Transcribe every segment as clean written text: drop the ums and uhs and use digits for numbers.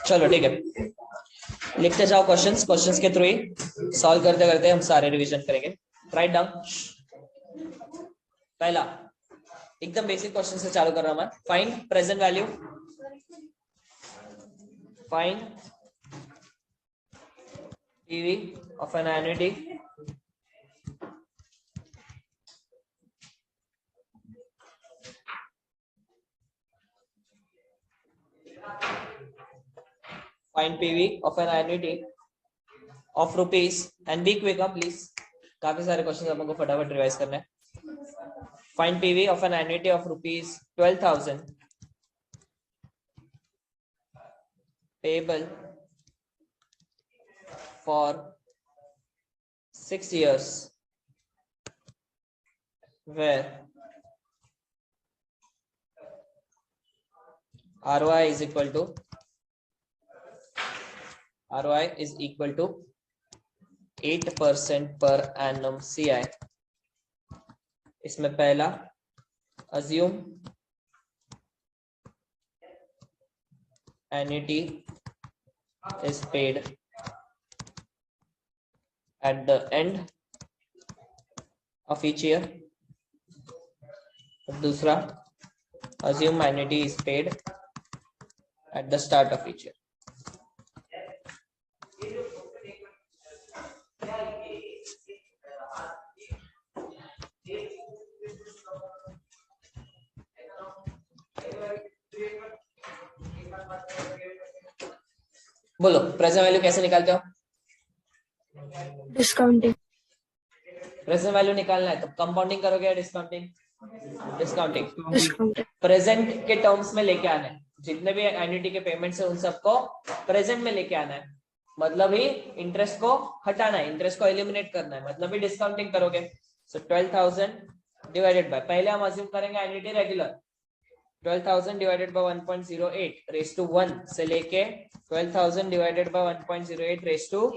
चलो ठीक है, लिखते जाओ क्वेश्चंस, क्वेश्चंस के थ्रू ही सॉल्व करते करते हम सारे रिवीजन करेंगे। Write down. पहला एकदम बेसिक क्वेश्चन से चालू कर रहा हूं मैं। Find present value, find PV of an annuity find PV of an annuity of rupees and be quick up please, काफी सारे क्वेश्चन अपन को फटाफट रिवाइज करना है। find PV of an annuity of rupees 12,000 payable for 6 years where ROI is equal to 8% per annum CI। इसमें पहला assume annuity is paid at the end of each year। दूसरा assume annuity is paid at the start of each year। बोलो present value कैसे निकालते हो? Discounting. Present value निकालना है तो कंपाउंडिंग करोगे या डिस्काउंटिंग? डिस्काउंटिंग। प्रेजेंट के टर्म्स में लेके आना है, जितने भी एन्युटी के पेमेंट्स है उन सबको प्रेजेंट में लेके आना है, मतलब ही इंटरेस्ट को हटाना है, इंटरेस्ट को एलिमिनेट करना है, मतलब ही डिस्काउंटिंग करोगे। सो 12,000 डिवाइडेड बाय, पहले हम अज्यूम करेंगे annuity regular, 12,000 divided by 1.08 raise to 1 से लेके 12,000 डिवाइडेड बाय 1.08 रेज टू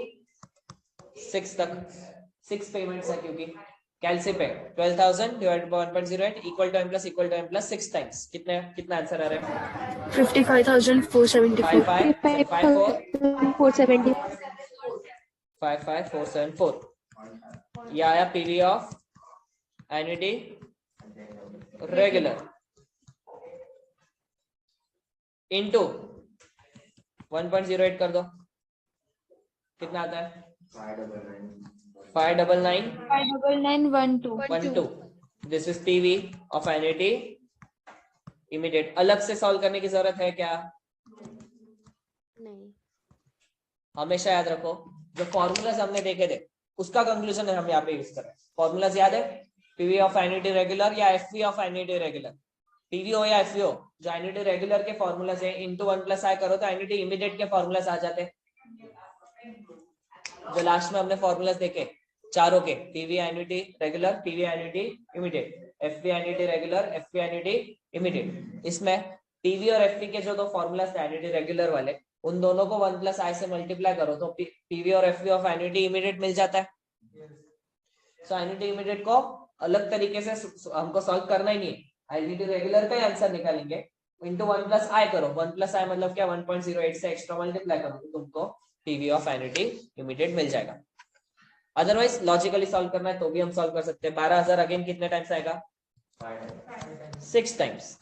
6 तक 6 पेमेंट्स है, क्योंकि कैलसी पे 12,000 divided by 1.08 equal to m plus 6 times कितना आंसर आ रहा है? 55,474। 55,474। ये आया PV of annuity regular into 1.08 कर दो, कितना आता है? 59912। This is PV of annuity immediate. अलग से सॉल्व करने की जरूरत है क्या? नहीं। हमेशा याद रखो जो फॉर्मूलाज हमने देखे थे उसका कंक्लूजन है हम यहाँ पे यूज कर रहे हैं। फॉर्मूलाज याद है? पीवी ऑफ एन्युटी रेगुलर या FV of annuity regular, PV हो या एफवी हो, जो एन्युटी रेगुलर के फॉर्मूलाज है इनटू 1 प्लस आई करो तो एन्युटी इमीडिएट के फॉर्मूलाज आ जाते हैं। जो लास्ट में हमने फॉर्मूलाज देखे चारों के, PV annuity regular, PV annuity immediate, FV annuity regular, FV annuity immediate. इसमें पीवी और एफवी के जो दो फॉर्मूलाज थे एन्युटी रेगुलर वाले, उन दोनों को 1 प्लस आई से मल्टीप्लाई करो तो पीवी और एफवी ऑफ एन्युटी इमीडिएट मिल जाता है। सो एन्युटी इमीडिएट को अलग तरीके से हमको सॉल्व करना ही नहीं है, एन्युटी रेगुलर का ही आंसर निकालेंगे, इंटू 1 प्लस आई करो, 1 प्लस आई मतलब क्या 1.08 से एक्स्ट्रा मल्टीप्लाई करो तो तुमको पीवी ऑफ एन्युटी इमीडिएट मिल जाएगा। अदरवाइज लॉजिकली सॉल्व करना है तो भी हम सॉल्व कर सकते हैं। 12,000 अगेन कितने टाइम्स आएगा? 6 times.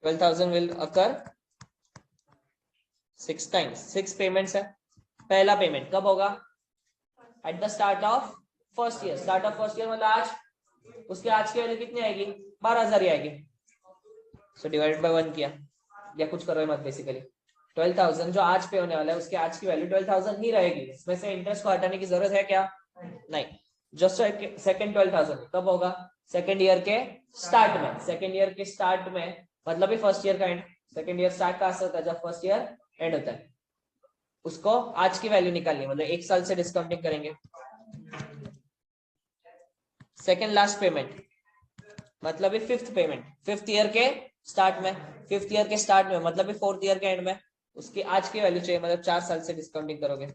12,000 will occur 6 times, 6 payments है। पहला पेमेंट कब होगा? At the start of first year. Start of first year मतलब आज, उसके आज की वैल्यू कितनी आएगी? 12,000 ही आएगी। सो डिवाइडेड बाय 1 किया, या कुछ करो मत, बेसिकली 12,000 जो आज पे होने वाला है उसके आज की वैल्यू 12,000 ही रहेगी। इसमें से इंटरेस्ट को हटाने की जरूरत है क्या? नहीं। जस्ट सेकंड 12,000 कब होगा? सेकंड ईयर के स्टार्ट में। सेकंड ईयर के स्टार्ट में मतलब ही फर्स्ट ईयर का एंड। सेकंड ईयर स्टार्ट कहां से होता है? जब फर्स्ट ईयर एंड होता है। उसको आज की वैल्यू निकालनी, मतलब 1 साल से डिस्काउंटिंग करेंगे। सेकंड लास्ट पेमेंट मतलब फिफ्थ पेमेंट, फिफ्थ ईयर के स्टार्ट में, फिफ्थ ईयर के स्टार्ट में, मतलब फोर्थ ईयर के एंड में उसकी आज की वैल्यू चाहिए, मतलब 4 साल से डिस्काउंटिंग करोगे।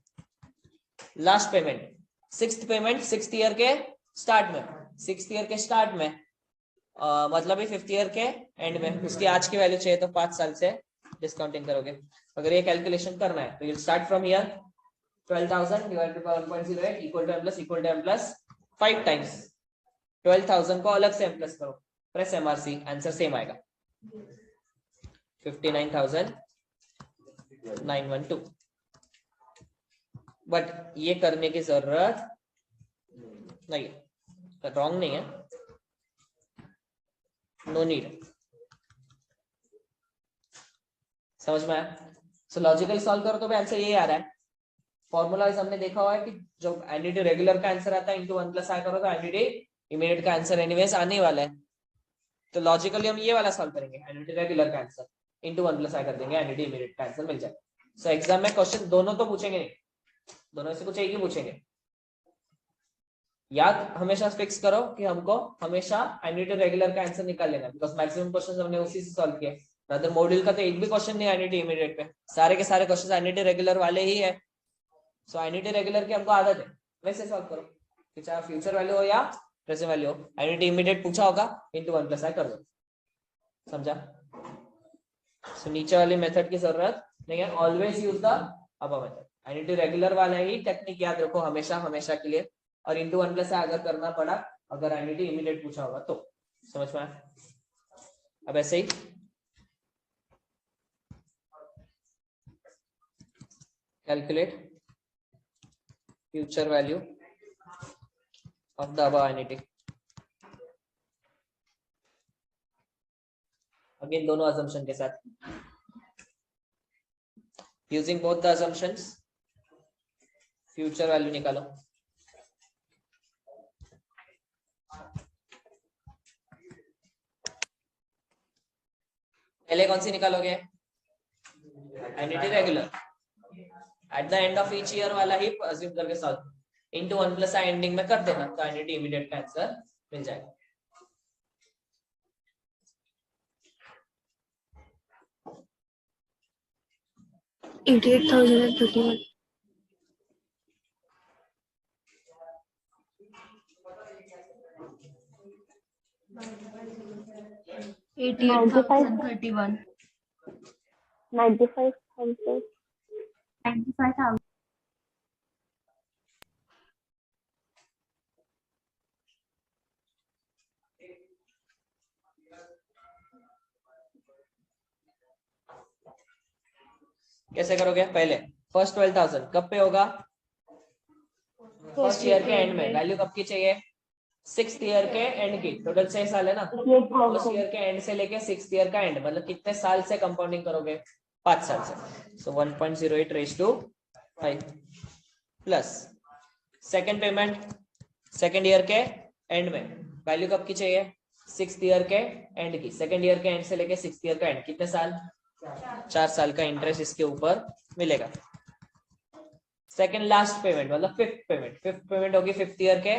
Last payment, sixth payment sixth year के स्टार्ट में, सिक्स्थ ईयर के स्टार्ट में मतलब फिफ्थ ईयर के एंड में, उसकी आज की वैल्यू चाहिए तो 5 साल से डिस्काउंटिंग करोगे। अगर ये कैलकुलेशन करना है तो you start from here 12,000 divided by 1.08 equal to m plus 5 times 12,000 को अलग से m प्लस करो, प्रेस MRC, आंसर सेम आएगा 59,912। बट ये करने की जरूरत नहीं है, रॉन्ग नहीं है, नो नीड। समझ में आया? सो लॉजिकल सॉल्व करो तो भी आंसर यही आ रहा है। फॉर्मूला हमने देखा हुआ है कि जब एनडीटी रेगुलर का आंसर आता है इंटू 1 प्लस आई करो तो एनडीटी इमीडिएट का आंसर एनीवेज आने वाला है। तो लॉजिकली हम ये वाला सॉल्व करेंगे, एनडीटी रेगुलर का आंसर इंटू 1 प्लस आई कर देंगे, एनडीटी इमीडिएट का आंसर मिल जाएगा। सो एग्जाम में क्वेश्चन दोनों तो पूछेंगे नहीं, दोनों से कुछ एक ही पूछेंगे। याद हमेशा फिक्स करो कि हमको हमेशा एनडीटी रेगुलर का आंसर निकाल लेना, बिकॉज मैक्सिमम क्वेश्चन हमने उसी से सॉल्व किए। अदर मॉड्यूल का तो एक भी क्वेश्चन नहीं एनडीटी इमीडिएट पे, सारे के सारे क्वेश्चन एनडीटी रेगुलर वाले ही है। सो एनडीटी रेगुलर की हमको आदत है, वैसे सॉल्व करो कि चाहे फ्यूचर वैल्यू हो या प्रेजेंट वैल्यू हो, एनडीटी इमीडिएट पूछा होगा इंटू 1 प्लस आई कर दो। समझा? सो नीचे वाली मेथड की जरूरत नहीं है, always use the above method. NDT regular वाला ही टेक्निक याद रखो हमेशा हमेशा के लिए, और इंटू 1 प्लस आई अगर करना पड़ा अगर एनडीटी इमीडिएट पूछा होगा तो। समझ में आया? अब ऐसे ही calculate future value of the above entity। Again दोनों assumption के साथ, using both the assumptions future value निकालो। पहले कौन सी निकालोगे? NDT regular, eight the end of each year वाला ही अज्यूम करके सॉल्व, इंटू 1 प्लस आई एंडिंग में कर देना तो एनडीटी इमीडिएट का आंसर मिल जाएगा। $88,031। 88,031। 95,000। 95,000। कैसे करोगे? पहले फर्स्ट 12,000 कब पे होगा? फर्स्ट ईयर के एंड में। वैल्यू कब की चाहिए? सिक्स्थ ईयर के एंड की। टोटल 6 साल है ना, फर्स्ट ईयर के एंड से लेके सिक्स्थ ईयर का एंड, मतलब कितने साल से कंपाउंडिंग करोगे? 5 साल से। सो 1.08 रेज टू 5 plus second payment second year के एंड में, वैल्यू कब की चाहिए? सिक्स्थ ईयर के एंड की। सेकेंड ईयर के एंड से लेके सिक्स्थ ईयर का एंड, कितने साल? 4 साल का इंटरेस्ट इसके ऊपर मिलेगा। सेकेंड लास्ट पेमेंट मतलब फिफ्थ पेमेंट होगी फिफ्थ ईयर के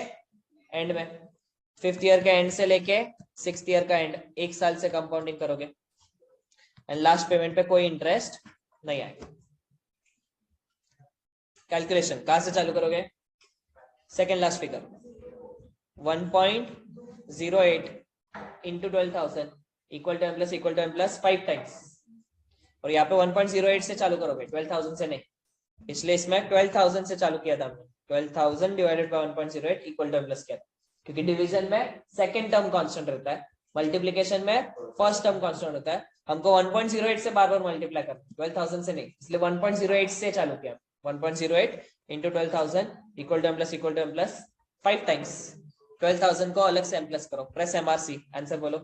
एंड में, फिफ्थ ईयर के एंड से लेके सिक्स्थ ईयर का एंड, 1 साल से कंपाउंडिंग करोगे, एंड लास्ट पेमेंट पे कोई इंटरेस्ट नहीं आएगा। कैलकुलेशन कहां से चालू करोगे? Second last figure 1.08 into 12,000 equal to m plus 5 times, और यहाँ पे 1.08 से चालू करोगे, 12,000 से नहीं, इसलिए इसमें 12,000 से चालू किया था हमने। 12,000 divided by 1.08 equal to m plus क्या, क्योंकि डिवीजन में सेकंड टर्म कांस्टेंट रहता है, मल्टीप्लिकेशन में फर्स्ट टर्म कांस्टेंट होता है। हमको 1.08 से बार बार मल्टीप्लाई करना, 12,000 से नहीं, इसलिए 1.08 से चालू किया। 1.08 into 12,000 equal to m plus 5 times 12,000 को अलग से m प्लस करो, प्रेस MRC, आंसर बोलो।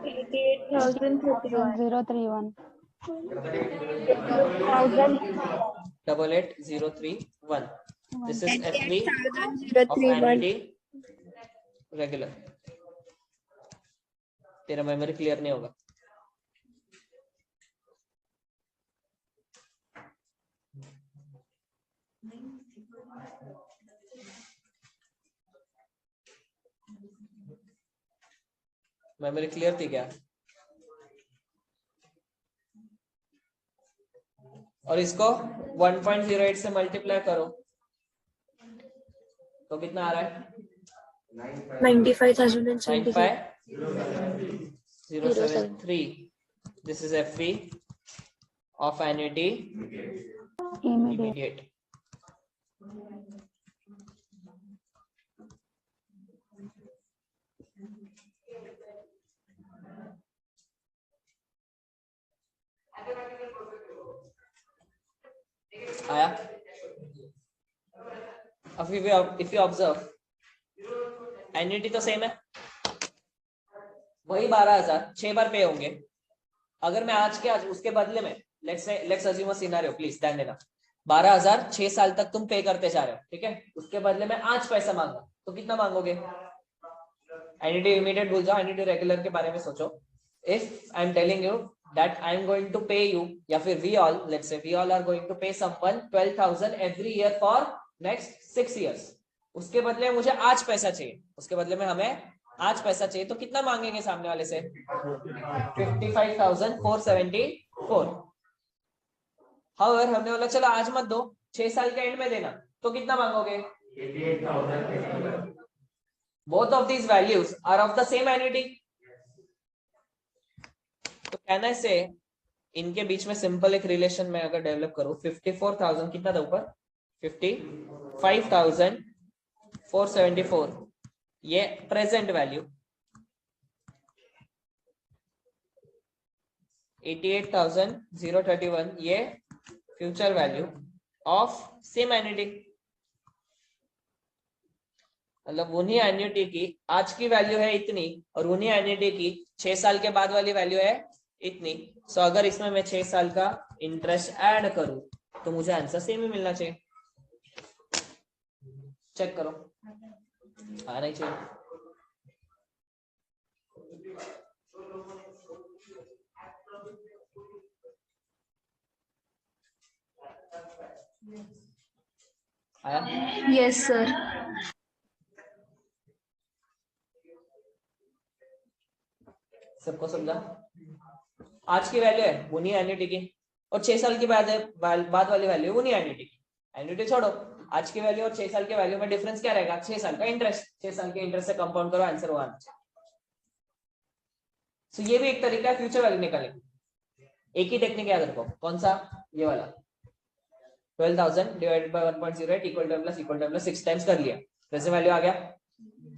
88,031। 88,031। This is FV of 88,031। annuity regular। तेरा मेमोरी क्लियर नहीं होगा। मेमोरी क्लियर थी क्या? और इसको 1.08 से मल्टीप्लाई करो तो कितना आ रहा है? 95073. This is FV of annuity immediate. आया? अब if you observe, एन्युटी तो सेम है, वही 12,000 6 बार पे होंगे. अगर मैं आज के आज उसके बदले में let's assume a scenario, please ध्यान देना, 12,000 6 साल तक तुम पे करते जा रहे हो, ठीक है. उसके बदले में आज पैसा मांगा तो कितना मांगोगे? एन्युटी इमीडिएट भूल जाओ, एन्युटी रेगुलर के बारे में सोचो. If I am telling you that I am going to pay you, या फिर we all, let's say we all are going to pay someone 12,000 every year for next 6 years. उसके बदले में मुझे आज पैसा चाहिए, उसके बदले में हमें आज पैसा चाहिए, तो कितना मांगेंगे सामने वाले से? 55,474. However, हमने बोला चलो आज मत दो, 6 साल के एंड में देना, तो कितना मांगोगे? 88,000. Both of these values are of the same annuity. तो कैन आई से इनके बीच में सिंपल एक रिलेशन में अगर डेवलप करूं, 54,000 कितना था ऊपर? 55,474 ये प्रेजेंट वैल्यू, 88,031 ये future value of same annuity. मतलब उन्हीं एन्युटी की आज की वैल्यू है इतनी और उन्हीं एन्युटी की 6 साल के बाद वाली वैल्यू है इतनी. सो अगर इसमें मैं 6 साल का इंटरेस्ट ऐड करूं तो मुझे आंसर सेम ही मिलना चाहिए. चेक करो, आना ही चाहिए. आया? Yes, sir. सबको समझा? आज की वैल्यू है उन्हीं एन्युटी की और 6 साल की बाद वाली वैल्यू उन्हीं एन्युटी की. एन्युटी छोड़ो, आज की वैल्यू और 6 साल की वैल्यू में डिफरेंस क्या रहेगा? 6 साल का इंटरेस्ट. 6 साल के इंटरेस्ट से कंपाउंड करो, आंसर वो आना चाहिए. सो ये भी एक तरीका है फ्यूचर वैल्यू निकालने. एक ही टेक्निक याद रखो, कौन सा? ये वाला. 12,000 divided by 1.08 equal to plus 6 times कर लिया, प्रेजेंट वैल्यू आ गया.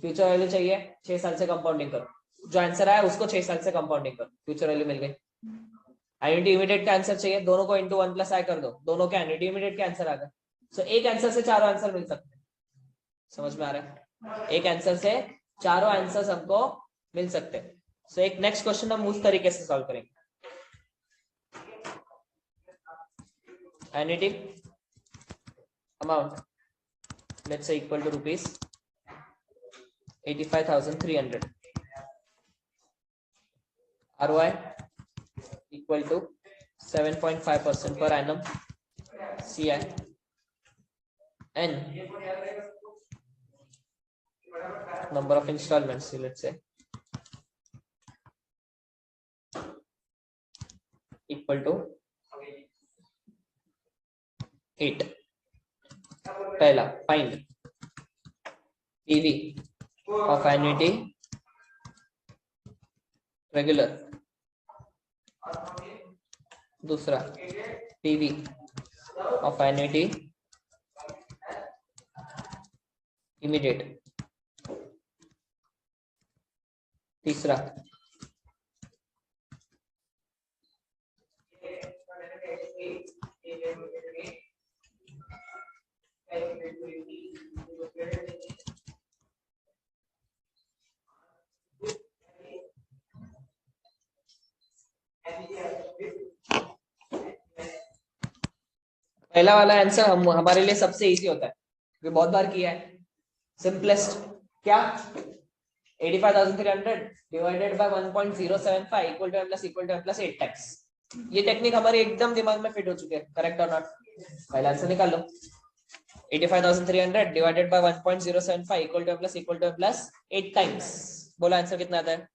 फ्यूचर वैल्यू चाहिए, 6 साल से कंपाउंडिंग करो, जो आंसर आया उसको 6 साल से कंपाउंडिंग करो, फ्यूचर वैल्यू मिल गई. एन्युटी इमीडिएट का आंसर चाहिए, दोनों को इनटू 1 प्लस आई कर दो, दोनों के एन्युटी इमीडिएट के आंसर आ गए. सो एक आंसर से चारों आंसर मिल सकते हैं. समझ में आ रहा है? एक आंसर से चारों आंसर्स हमको मिल सकते हैं. सो एक नेक्स्ट क्वेश्चन हम उस तरीके से सॉल्व करेंगे. Annuity amount let's say equal to rupees 85,300. ROI equal to 7.5% per annum. CI and number of installments, let's say, equal to 8. पहला find PV of annuity regular. दूसरा PV of annuity immediate. तीसरा पहला वाला answer हमारे लिए सबसे easy होता है, क्योंकि बहुत बार किया है. सिंपलेस्ट क्या? 85,300 divided by 1.075 equal to m plus 8 times. ये टेक्निक हमारे एकदम दिमाग में फिट हो चुके हैं. करेक्ट और नॉट? पहला आंसर निकाल लो. 85,300 divided by 1.075 equal to m plus 8 times. बोलो आंसर कितना आता है?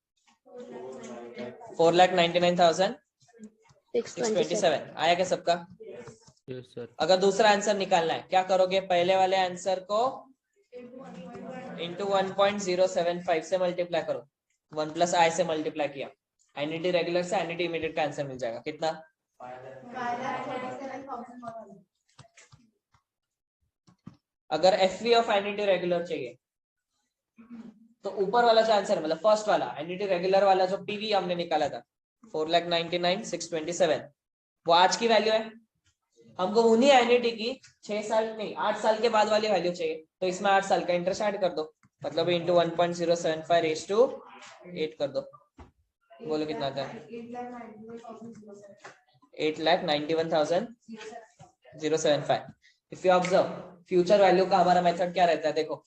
4,99,627. आया क्या सबका? Yes sir. अगर दूसरा आंसर निकालना है क्या करोगे, पहले वाले आंसर को इंटू 1.075 से मल्टीप्लाई करो, 1 प्लस आई से मल्टीप्लाई किया, एनईटी रेगुलर से एनईटी इमीडिएट का आंसर मिल जाएगा कितना। अगर F V of annuity regular चाहिए तो ऊपर वाला जो आंसर मतलब फर्स्ट वाला एनईटी रेगुलर वाला जो पीवी हमने निकाला था 4,99,627 वो आज की वैल्यू है। हमको उन्हीं एनईटी की 6 साल नहीं 8 साल के बाद वाली वैल्यू चाहिए, तो इसमें 8 साल का इंटरेस्ट ऐड कर दो, मतलब इंटू 1.075 रेज टू 8 कर दो। बोलो कितना आता है, 8,91,075। If you observe future value का हमारा मेथड क्या रहता है, देखो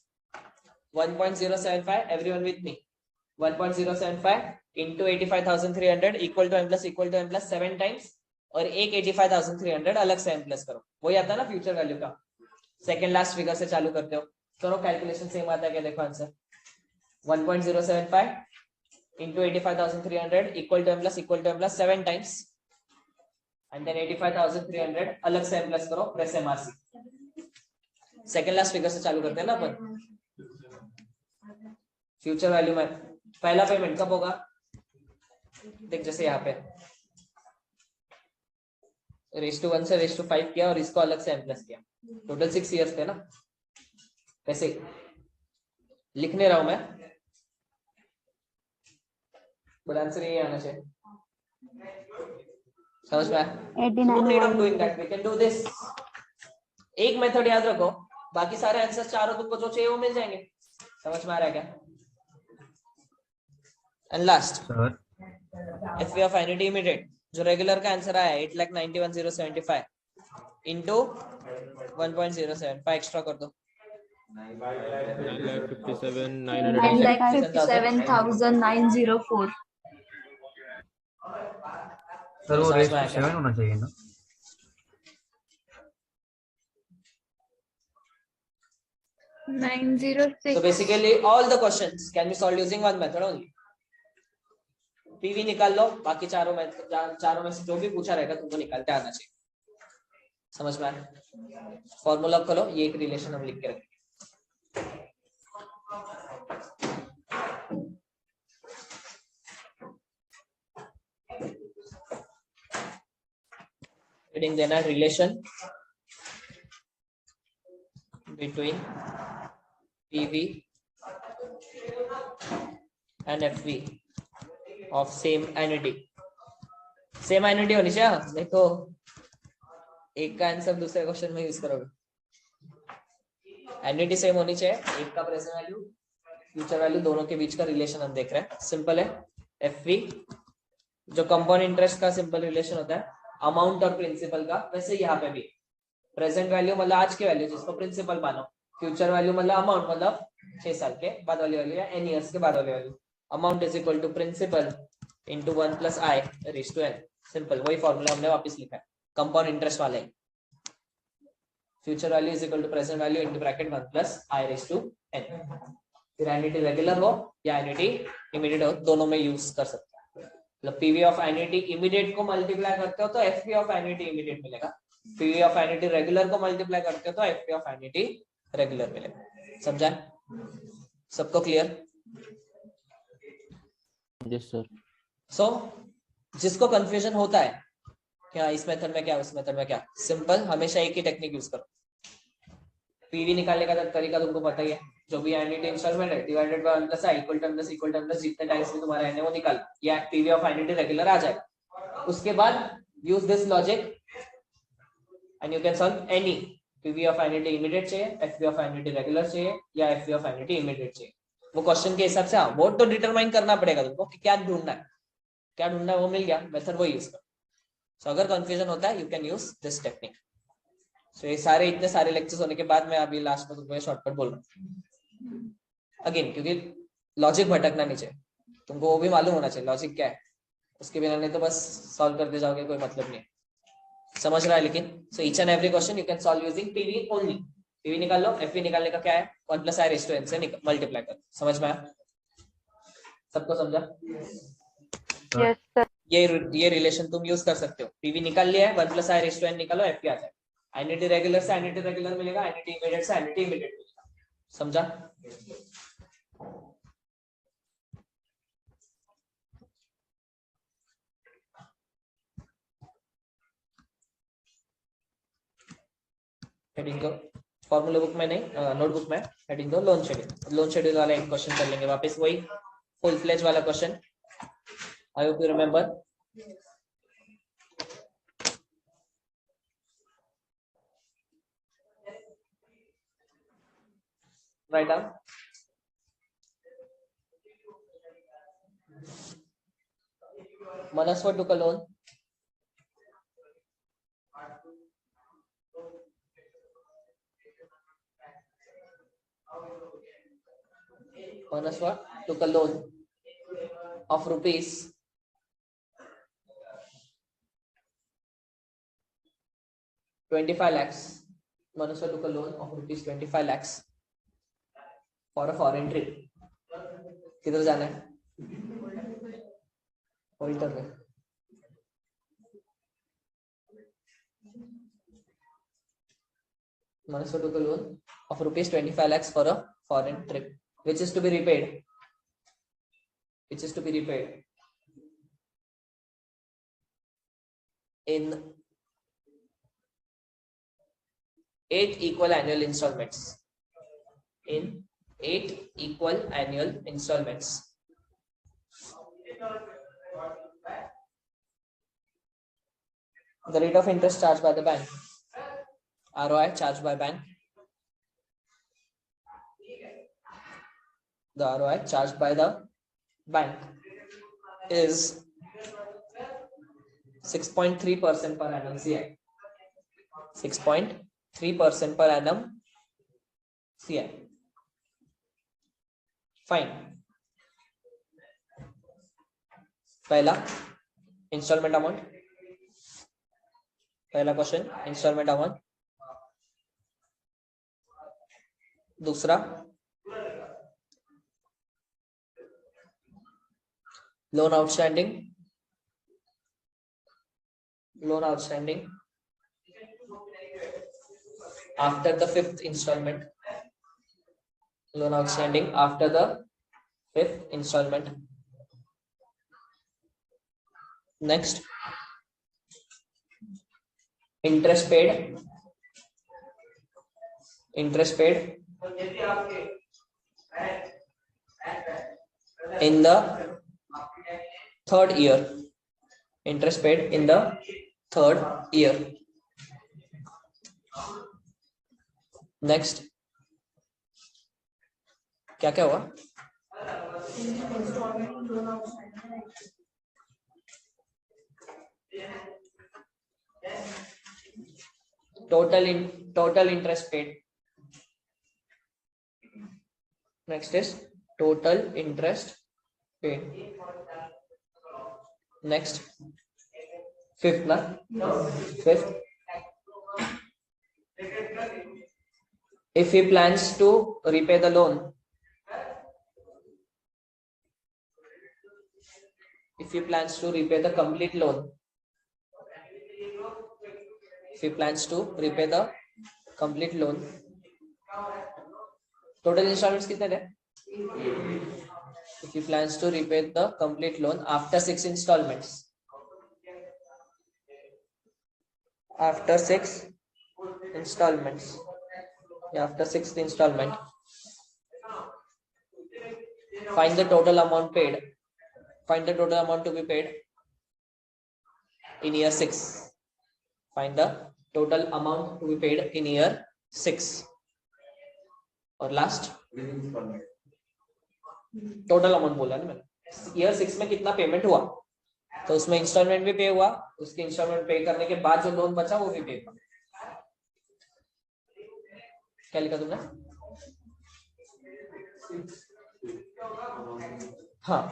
1.075 everyone with me, 1.075 into 85,300 equal to m plus 7 times और एक 85,300 अलग से m प्लस करो, वही आता है ना फ्यूचर वैल्यू का। सेकंड लास्ट फिगर से चालू करते हो, करो कैलकुलेशन सेम आता है क्या, देखो answer 1.075 into 85,300 equal to m plus 7 times and then 85,300 अलग से m प्लस करो, press MRC। Second last figure से चालू करते हैं ना अपन। फ्यूचर वैल्यू में पहला पेमेंट कब होगा, देख जैसे यहाँ पे रेस टू 1 से रेस टू 5 किया और इसको अलग से m प्लस किया, टोटल 6 इयर्स थे ना। वैसे लिखने रहा हूं मैं, बट आंसर यही आना चाहिए, समझ में आया? No need of doing that, we can do this। एक मेथड याद रखो, बाकी सारे आंसर चारों तुमको जो चाहिए वो मिल जाएंगे। समझ में आ रहा है क्या? And last F V of annuity immediate जो रेगुलर का आंसर आया 8,91,075 इंटू 1.075 एक्स्ट्रा कर दो, 9,57,904। सर वो रेस 7 होना चाहिए ना। $906. So basically all the questions can be solved using one method only। PV निकाल लो, बाकी चारों में से जो भी पूछा रहेगा तुमको निकालते आना चाहिए। समझ में आया? फॉर्मूला खोलो, ये एक रिलेशन हम लिख के रखेंगे। हेडिंग देना relation between PV and FV of same NET. Same NET होनी चाहिए, देखो एक का आंसर दूसरे क्वेश्चन में यूज करोगे, एनईटी सेम होनी चाहिए, एक का प्रेजेंट वैल्यू फ्यूचर वैल्यू दोनों के बीच का रिलेशन हम देख रहे हैं। सिंपल है, एफवी जो कंपाउंड इंटरेस्ट का सिंपल रिलेशन होता है अमाउंट और प्रिंसिपल का, वैसे यहाँ पे भी प्रेजेंट वैल्यू मतलब आज की वैल्यू जिसको प्रिंसिपल मानो, फ्यूचर वैल्यू मतलब अमाउंट मतलब 6 साल के बाद वाली वैल्यू या n इयर्स के बाद वाली value. Amount is equal to principal into 1 plus i raise to n। Simple वही फॉर्मूला हमने वापस लिखा है कंपाउंड इंटरेस्ट वाला ही। Future value is equal to present value into bracket 1 plus i raise to n। फिर एनईटी रेगुलर हो या एनईटी इमीडिएट हो, दोनों में यूज कर सकते हैं। मतलब पीवी ऑफ एनईटी इमीडिएट को मल्टीप्लाई करते हो तो एफवी ऑफ एनईटी इमीडिएट मिलेगा, पीवी ऑफ एनईटी रेगुलर को मल्टीप्लाई करते हो तो एफवी ऑफ एनईटी रेगुलर मिलेगा। समझा? सबको क्लियर? Yes sir. सो जिसको कंफ्यूजन होता है क्या इस मेथड में क्या उस मेथड में क्या, सिंपल हमेशा एक ही टेक्निक यूज करो। पीवी निकालने का तरीका तुमको पता ही है, जो भी एनईटी इंस्टॉलमेंट है divided by 1 plus I equal to plus जितने टाइम्स में तुम्हारा एन वो निकाल, या पीवी ऑफ एनईटी रेगुलर आ जाएगा। उसके बाद use this logic and you can solve any PV of annuity immediate चाहिए, एफवी ऑफ एनईटी रेगुलर चाहिए या एफवी ऑफ एनईटी इमीडिएट चाहिए, वो क्वेश्चन के हिसाब से। हाँ वो तो डिटरमाइन करना पड़ेगा तुमको कि क्या ढूंढना है, क्या ढूंढना है वो मिल गया, मेथड वो यूज करो। सो अगर कंफ्यूजन होता है you can use this technique. So ये सारे इतने सारे लेक्चर्स होने के बाद मैं अभी लास्ट में तुमको शॉर्टकट बोल रहा हूँ अगेन, क्योंकि लॉजिक भटकना नहीं चाहिए, तुमको वो भी मालूम होना चाहिए लॉजिक क्या है, उसके बिना नहीं तो बस सॉल्व करते जाओगे, कोई मतलब नहीं। समझ रहा है? लेकिन so each and every question you can solve using PV only. PV निकाल लो, एफवी निकालने का क्या है 1 plus i raise to n से मल्टीप्लाई कर। समझ में आया? सबको समझा? Yes sir. ये रिलेशन तुम यूज कर सकते हो। पीवी निकाल लिया है, 1 plus i raise to n निकालो, एफवी आ जाए। एन्युटी रेगुलर से एन्युटी रेगुलर मिलेगा, एन्युटी इमीडिएट से एन्युटी इमीडिएट मिलेगा. समझा? हेडिंग दो, फॉर्मूला बुक में नहीं, नोटबुक में हेडिंग दो लोन शेड्यूल. लोन शेड्यूल वाला एक क्वेश्चन कर लेंगे वापस, वही फुल फ्लेज वाला question. I hope you remember. Write down. Manaswar took a loan. Manaswar took a loan of rupees 25 lakhs. Manaswar took a loan of rupees 25 lakhs for a foreign trip. किधर जाना है? Pointer में. Manaswar took a loan of rupees 25 lakhs for a foreign trip, which is to be repaid. Which is to be repaid in 8 equal annual installments. In 8 equal annual installments. The rate of interest charged by the bank. ROI charged by bank. The ROI charged by the bank is 6.3% per annum CI. 6.3% per annum CI. Fine. पहला instalment amount, पहला question instalment amount. दूसरा loan outstanding. Loan outstanding after the 5th installment. Loan outstanding after the 5th installment. Next, interest paid. Interest paid in the 3rd year. Interest paid in the 3rd year. Next, क्या क्या हुआ? total interest paid. Next is total interest paid. Next, fifth na? Fifth, if he plans to repay the loan, if he plans to repay the complete loan, if he plans to repay the complete loan, total installments कितने थे? If he plans to repay the complete loan after 6 installments, after 6 installments, after 6th installment, find the total amount paid. Find the total amount to be paid in year 6. Find the total amount to be paid in year 6. और last total amount बोला ना मैंने. Year 6 में कितना payment हुआ, तो उसमें instalment भी पे हुआ, उसके इंस्टॉलमेंट पे करने के बाद जो लोन बचा वो भी पे हुआ. क्या लिखा तुमने? हाँ.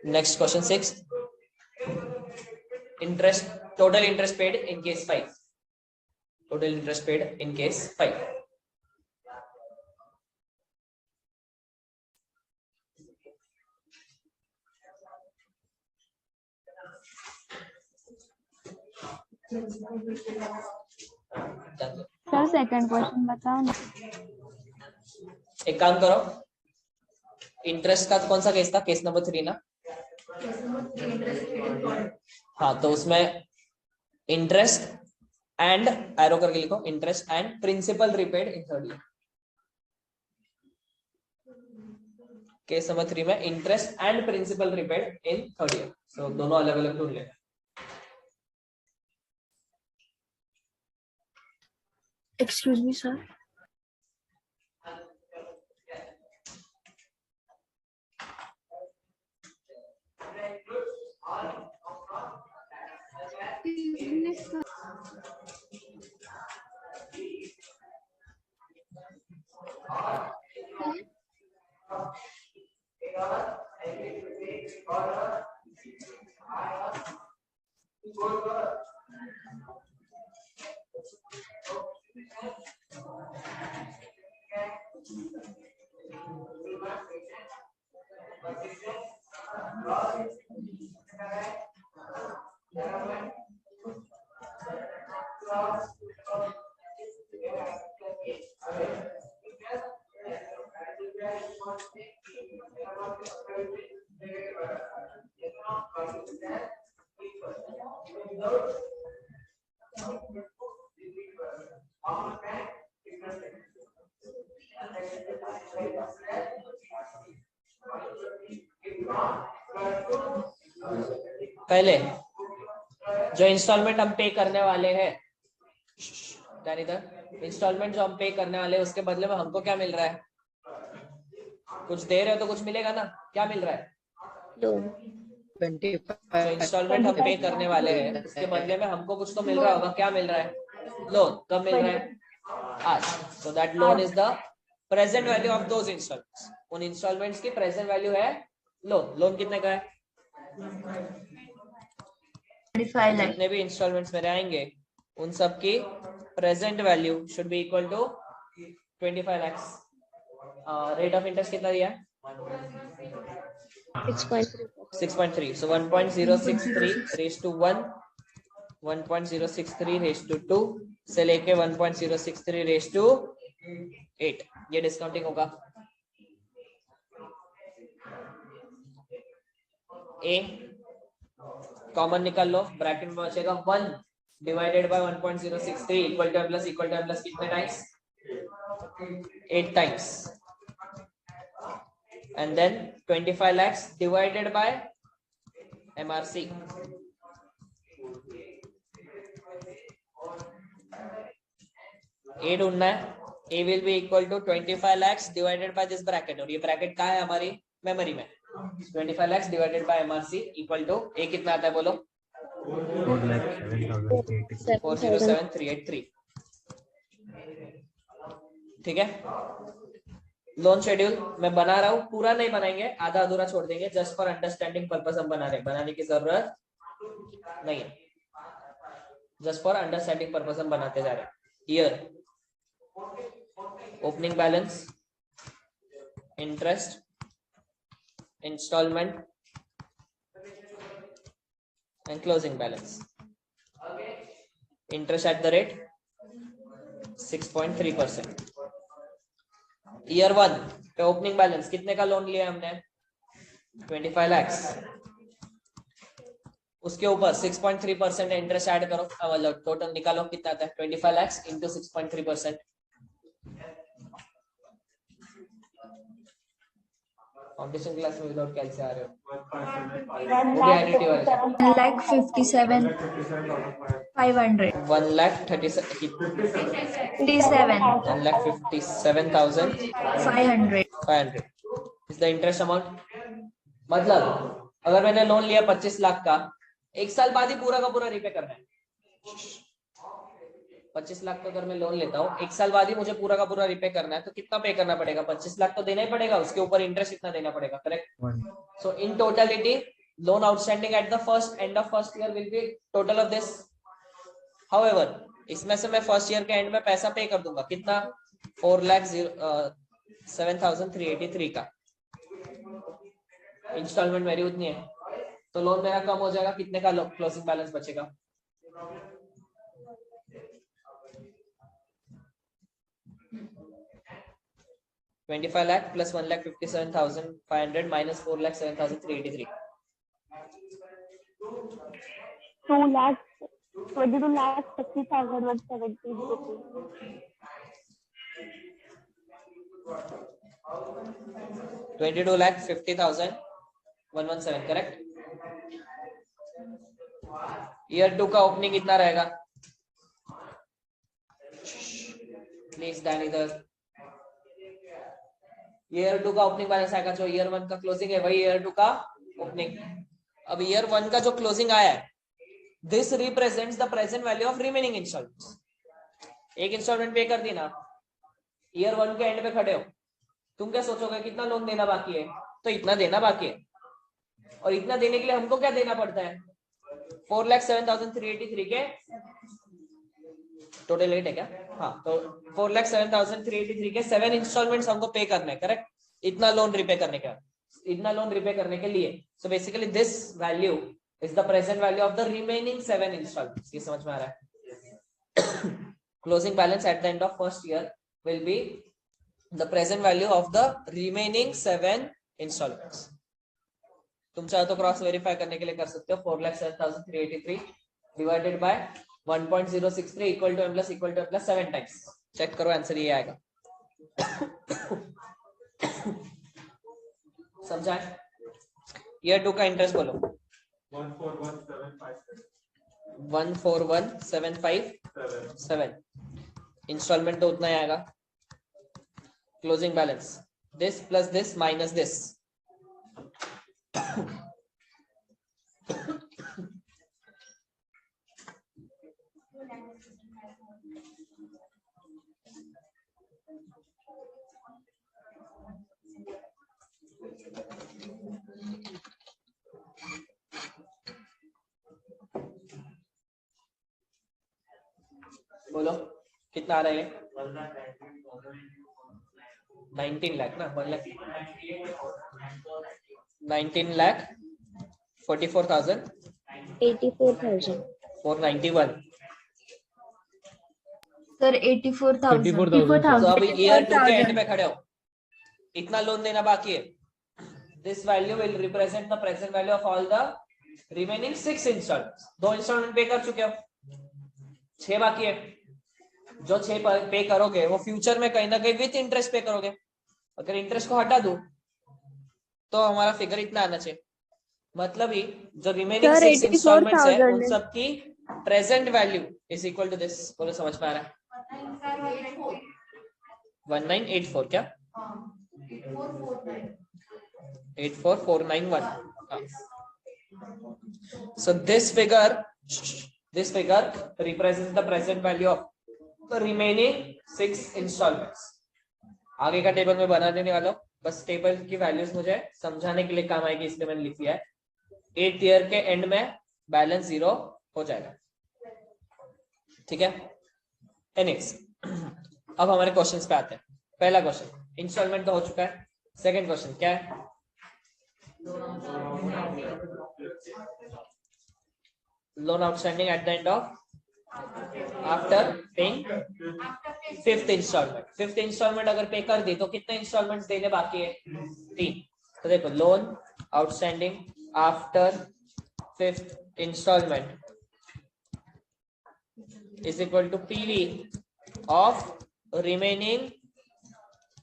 Next question 6. Interest, total interest paid in case 5. Total interest paid in case 5. Sir second question बताओ ना। एक काम करो, इंटरेस्ट का कौन सा केस था? केस नंबर 3 ना? हाँ, तो उसमें इंटरेस्ट एंड एरो करके लिखो, interest and principal repaid in third year. Case number 3 में interest and principal repaid in third year, so दोनों अलग अलग ढूंढ लेना। Excuse me, sir. पहले जो इंस्टॉलमेंट हम पे करने वाले हैं, इंस्टॉलमेंट जो हम पे करने वाले हैं उसके बदले में हमको क्या मिल रहा है? कुछ दे रहे हो तो कुछ मिलेगा ना? क्या मिल रहा है? Loan. जो इंस्टॉलमेंट हम पे करने वाले हैं उसके बदले में हमको कुछ तो मिल रहा होगा। क्या मिल रहा है? लोन। कब मिल रहा है? आज। So that loan is the present value of those instalments. उन इंस्टॉलमेंट्स की प्रेजेंट वैल्यू है लोन। लोन कितने का है? 25 lakh. जितने भी इंस्टॉलमेंट्स मेरे आएंगे उन सब की present value should be equal to 25 lakhs। Rate of interest कितना दिया है? 6.3. 6.3. So 1.063 raised to 1, 1.063 raised to 2 से लेके 1.063 raised to 8, ये डिस्काउंटिंग होगा। ए कॉमन निकाल लो, ब्रैकेट में बचेगा 1 divided by 1.063 equal to plus कितने times? 8 times. And then 25 lakhs divided by MRC. A ढूंढना है। A will be equal to 25 lakhs divided by this bracket, और ये ब्रैकेट कहाँ है हमारी मेमोरी में? 25 lakhs divided by MRC equal to A कितना आता है बोलो? 4,07,383। ठीक है, लोन शेड्यूल मैं बना रहा हूँ, पूरा नहीं बनाएंगे, आधा अधूरा छोड़ देंगे, जस्ट फॉर अंडरस्टैंडिंग पर्पस हम बना रहे हैं, बनाने की जरूरत नहीं है, जस्ट फॉर अंडरस्टैंडिंग पर्पस हम बनाते जा रहे हैं। Year, opening balance, interest, instalment and closing balance. Interest at the rate 6.3%। Year 1 पे ओपनिंग बैलेंस कितने का लोन लिया हमने? 25 lakhs। उसके ऊपर 6.3% इंटरेस्ट ऐड करो, मतलब टोटल निकालो कितना आता है? 25 lakhs इंटू 6.3%। फाउंडेशन क्लास में विदाउट कैल से आ रहे हो? वो भी एडिटी वाले 1,57,500. 1,57,500 इज द इंटरेस्ट अमाउंट। मतलब अगर मैंने लोन लिया 25 लाख का, एक साल बाद ही पूरा का पूरा रिपे करना है। 25 लाख का अगर मैं लोन लेता हूँ, एक साल बाद ही मुझे पूरा का पूरा रिपे करना है, तो कितना पे करना पड़ेगा? 25 लाख तो देना ही पड़ेगा, उसके ऊपर इंटरेस्ट इतना देना पड़ेगा, correct? So in totality loan outstanding at the end of first year will B total of this. However इसमें से मैं फर्स्ट ईयर के एंड में पैसा पे कर दूंगा, कितना? 4,07,383 का इंस्टॉलमेंट मेरी उतनी है, तो लोन मेरा कम हो जाएगा, कितने का क्लोजिंग बैलेंस बचेगा? 25 lakh plus 1,57,500 minus 4,07,383. 2,22,50,170 rupees. 22,50,117, correct. Year 2 का ओपनिंग कितना रहेगा? प्लीज डैन इधर। ईयर 2 का ओपनिंग बैलेंस आएगा जो ईयर 1 का क्लोजिंग है, वही ईयर 2 का ओपनिंग। अब ईयर 1 का जो क्लोजिंग आया है, this represents the present value of remaining instalments. एक इंस्टॉलमेंट पे कर दी ना, ईयर 1 के एंड पे खड़े हो, तुम क्या सोचोगे कितना लोन देना बाकी है? तो इतना देना बाकी है, और इतना देने के लिए हमको क्या देना पड़ता है? 4,07,383 के टोटल रेट है क्या? हाँ, तो 4,07,383 के 7 इंस्टॉलमेंट्स हमको पे करने हैं, करेक्ट। इतना लोन रिपे करने का, इतना लोन रिपे करने के लिए। So basically this value is the present value of the remaining 7 instalments. ये समझ में आ रहा है? Closing balance at the end of first year will be the present value of the remaining 7 instalments. तुम चाहो तो क्रॉस वेरीफाई करने के लिए कर सकते हो। 4,07,383 divided by 1.063 equal to m plus 7 times. Check करो, आंसर ये आएगा। समझा? ईयर 2 का इंटरेस्ट बोलो। 141,757 इंस्टॉलमेंट तो उतना ही आएगा। Closing balance this plus this minus this. बोलो कितना आ रहा है? 19 लाख ना, 1 लाख 19 लाख 44,000 84,000. 491। सर 84,000. तो अब ईयर 2 के एंड पे खड़े हो, इतना लोन देना बाकी है। This value will represent the present value of all the remaining 6 instalments. 2 instalment pay कर चुके हो, 6 बाकी है। जो 6 पे करोगे वो फ्यूचर में कहीं ना कहीं विथ इंटरेस्ट पे करोगे। अगर इंटरेस्ट को हटा दो तो हमारा फिगर इतना आना चाहिए। मतलब ही जो रिमेनिंग 6 इंस्टॉलमेंट्स है उन सब की present value is equal to this. बोलो समझ में आ रहा है? 1984 क्या? 84491। So this figure represents the present value of the remaining 6 installments. आगे का टेबल में बना देने वाला हूं, बस टेबल की वैल्यूज मुझे समझाने के लिए काम आएगी, इसलिए मैंने लिख दिया है। 8th ईयर के एंड में बैलेंस 0 हो जाएगा, ठीक है। एनीवेज, अब हमारे क्वेश्चंस पे आते हैं। पहला क्वेश्चन इंस्टॉलमेंट तो हो चुका है। सेकंड क्वेश्चन क्या है? Loan outstanding at the end of after paying 5th instalment. 5th instalment अगर पे कर दी तो कितने इंस्टॉलमेंट्स देने बाकी है? 3। तो देखो, loan outstanding after 5th instalment is equal to PV of remaining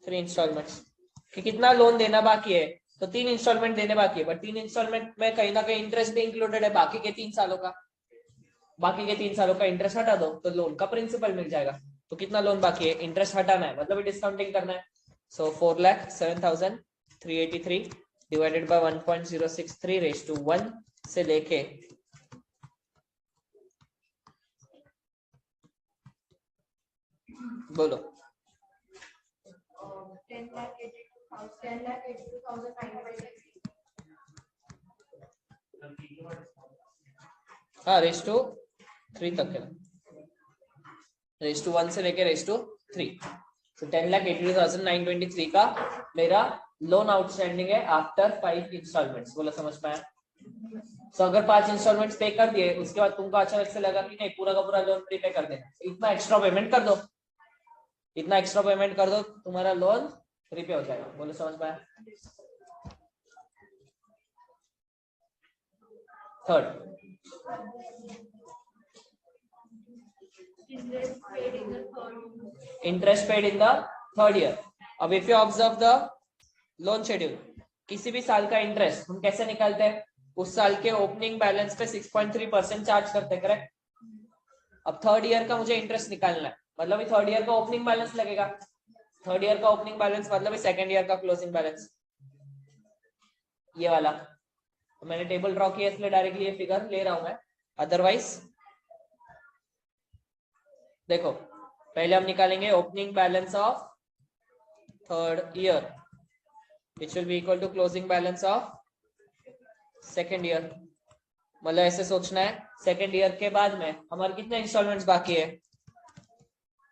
3 instalments. कि कितना लोन देना बाकी है? तो 3 इंस्टॉलमेंट देने बाकी है, बट 3 इंस्टॉलमेंट में कहीं ना कहीं इंटरेस्ट भी इंक्लूडेड है। बाकी के 3 सालों का इंटरेस्ट हटा दो तो लोन का प्रिंसिपल मिल जाएगा। तो कितना लोन बाकी है? इंटरेस्ट हटाना है, मतलब डिस्काउंटिंग करना है। सो 4,07,383 डिवाइडेड बाय 1.063 रेज़ टू 1 से लेके बोलो 10,82,926। हाँ, रेज़ टू 3 तक है, रेज़ टू 1 से लेके रेज़ टू 3। तो 10,82,923 का मेरा लोन आउटस्टैंडिंग है आफ्टर 5 इंस्टॉलमेंट्स। बोला समझ पाया? तो अगर 5 इंस्टॉलमेंट्स पे कर दिए, उसके बाद तुमको अचानक से लगा कि नहीं पूरा का पूरा लोन प्रीपे कर देना, इतना एक्स्ट्रा पेमेंट कर दो, तुम्हारा लोन 3 पे हो जाएगा। बोलो समझ पाया? Third interest paid in the third year. अब if you observe the loan schedule, किसी भी साल का इंटरेस्ट हम कैसे निकालते हैं? उस साल के ओपनिंग बैलेंस पे 6.3% चार्ज करते हैं, करेक्ट? अब थर्ड ईयर का मुझे इंटरेस्ट निकालना है, मतलब थर्ड ईयर का ओपनिंग बैलेंस लगेगा। थर्ड ईयर का ओपनिंग बैलेंस मतलब सेकंड ईयर का क्लोजिंग बैलेंस, ये वाला। तो मैंने टेबल ड्रॉ किया इसलिए डायरेक्टली ये फिगर ले रहा हूं मैं, अदरवाइज देखो पहले हम निकालेंगे opening balance of third year which will be equal to closing balance of second year। मतलब ऐसे सोचना है, सेकेंड ईयर के बाद में हमारे कितने इंस्टॉलमेंट्स बाकी है?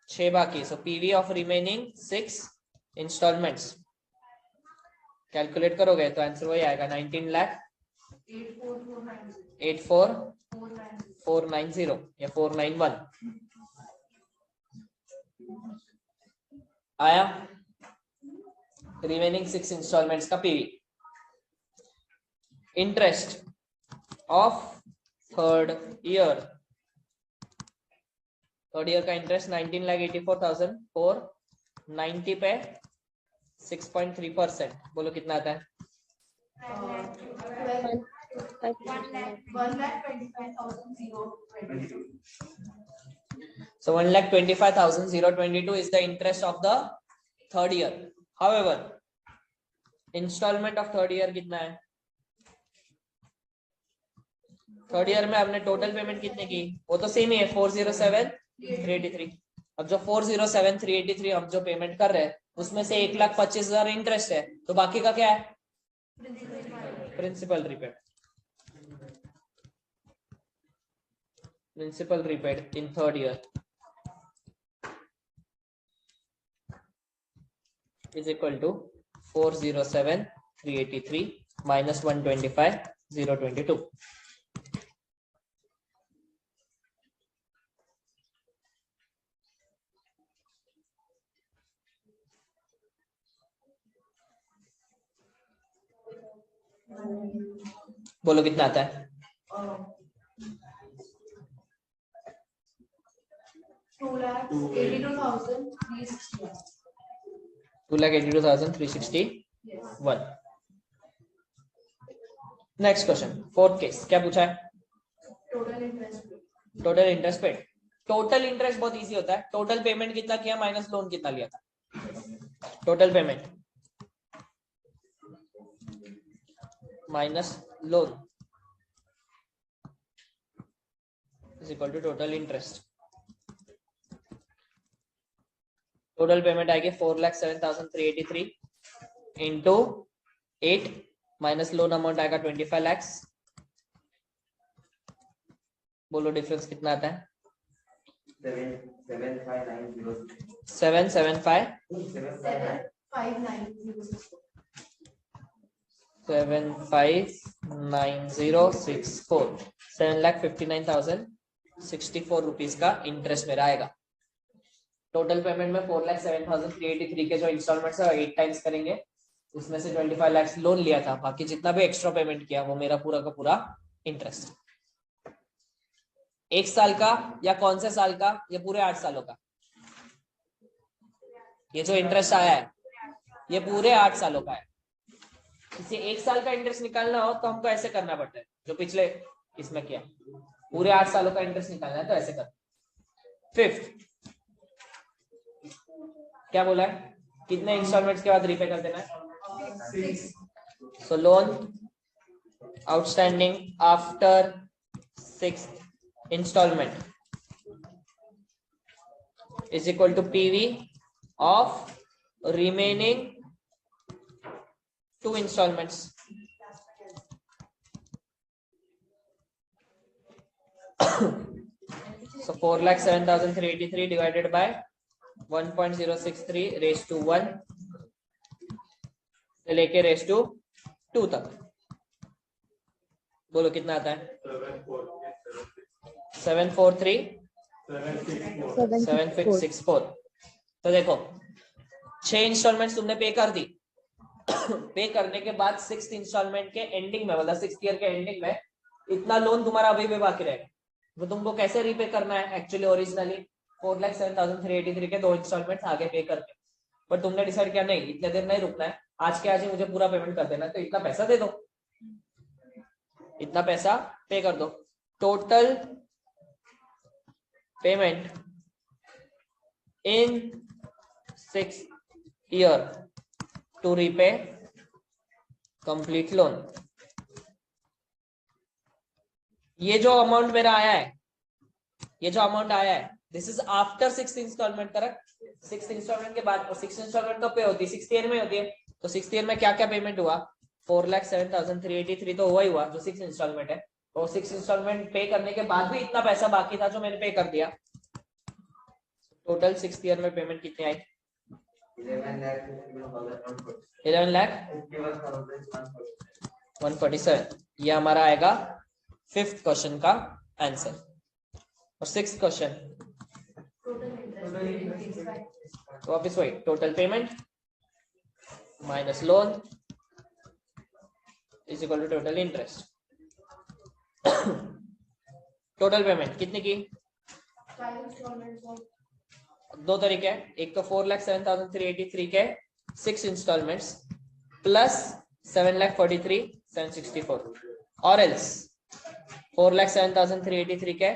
6 बाकी। So PV of remaining 6 installments calculate करोगे तो आंसर वही आएगा 19,84,490 या 491 आया रिमेनिंग 6 इंस्टॉलमेंट्स का PV. Interest of third year का इंटरेस्ट 19,84,490 पे 6.3%। बोलो कितना आता है? 1,25,022. So 1,25,022 is the interest of the third year. However, installment of third year कितना है? थर्ड ईयर में आपने टोटल पेमेंट कितने की? वो तो सेम ही है 407,383। अब जो 407,383 हम जो पेमेंट कर रहे हैं उसमें से 1,25,000 इंटरेस्ट है, तो बाकी का क्या है? Principal repaid. Principal repaid in third year is equal to 407,383 minus 125,022। बोलो कितना आता है? 2,82,361। Next question, fourth case. क्या पूछा है? Total interest paid. Total interest बहुत इजी होता है। टोटल पेमेंट कितना किया माइनस लोन कितना लिया था। Total payment minus loan is equal to total interest. Total payment आएगी 4,07,383 इंटू 8 माइनस लोन अमाउंट आएगा 25 लाख। बोलो डिफरेंस कितना आता है? 7,59,064 7,59,064 रुपीज का इंटरेस्ट मेरा आएगा। टोटल पेमेंट में 4,07,383 के जो इंस्टॉलमेंट्स है 8 टाइम्स करेंगे, उसमें से 25 लाख लोन लिया था, बाकी जितना भी एक्स्ट्रा पेमेंट किया वो मेरा पूरा का पूरा इंटरेस्ट। एक साल का या कौन से साल का? ये पूरे 8 सालों का। ये जो इंटरेस्ट आया है ये पूरे 8 सालों का है। किसी एक साल का इंटरेस्ट निकालना हो तो हमको ऐसे करना पड़ता है जो पिछले इसमें किया। पूरे 8 सालों का इंटरेस्ट निकालना है तो ऐसे कर। फिफ्थ क्या बोला है? कितने इंस्टॉलमेंट्स के बाद रीपे कर देना है? So loan outstanding after 6th installment is equal to PV of remaining 2 installments। So 4,07,383 divided by 1.063 raised to 1 से लेके raised to 2 तक। बोलो कितना आता है? 7,43,7,664। तो देखो 6 इंस्टॉलमेंट तुमने पे कर दी। पे करने के बाद 6th इंस्टॉलमेंट के एंडिंग में, मतलब 6th ईयर के एंडिंग में इतना लोन तुम्हारा अभी भी बाकी रहेगा। वो तुमको कैसे रीपे करना है? एक्चुअली ओरिजिनली 4,07,383 के 2 इंस्टॉलमेंट आगे पे करके, पर तुमने डिसाइड किया नहीं इतने देर नहीं रुकना है, आज के आज ही मुझे पूरा पेमेंट कर देना है, तो इतना पैसा दे दो, इतना पैसा पे कर दो। Total payment in 6 year to repay complete loan. ये जो अमाउंट मेरा आया है, ये जो अमाउंट आया है, this is after 6th instalment, correct? 6th instalment के बाद, और 6th इंस्टॉलमेंट कब पे होती है? 6th ईयर में होती है। तो 6th ईयर में क्या क्या पेमेंट हुआ? 4,07,383 तो हुआ ही हुआ जो 6th इंस्टॉलमेंट है। और 6th इंस्टॉलमेंट पे करने के बाद भी इतना पैसा बाकी था जो मैंने पे कर दिया। टोटल 6th ईयर में पेमेंट कितनी आई? 11,147। ये हमारा आएगा 5th क्वेश्चन का आंसर। और 6th क्वेश्चन तो वापिस वही, total payment minus loan is equal to total interest. Total payment कितनी की? 2 तरीके हैं, एक तो 4,07,383 के 6 इंस्टॉलमेंट्स प्लस 7,43,764, और एल्स 4,07,383 के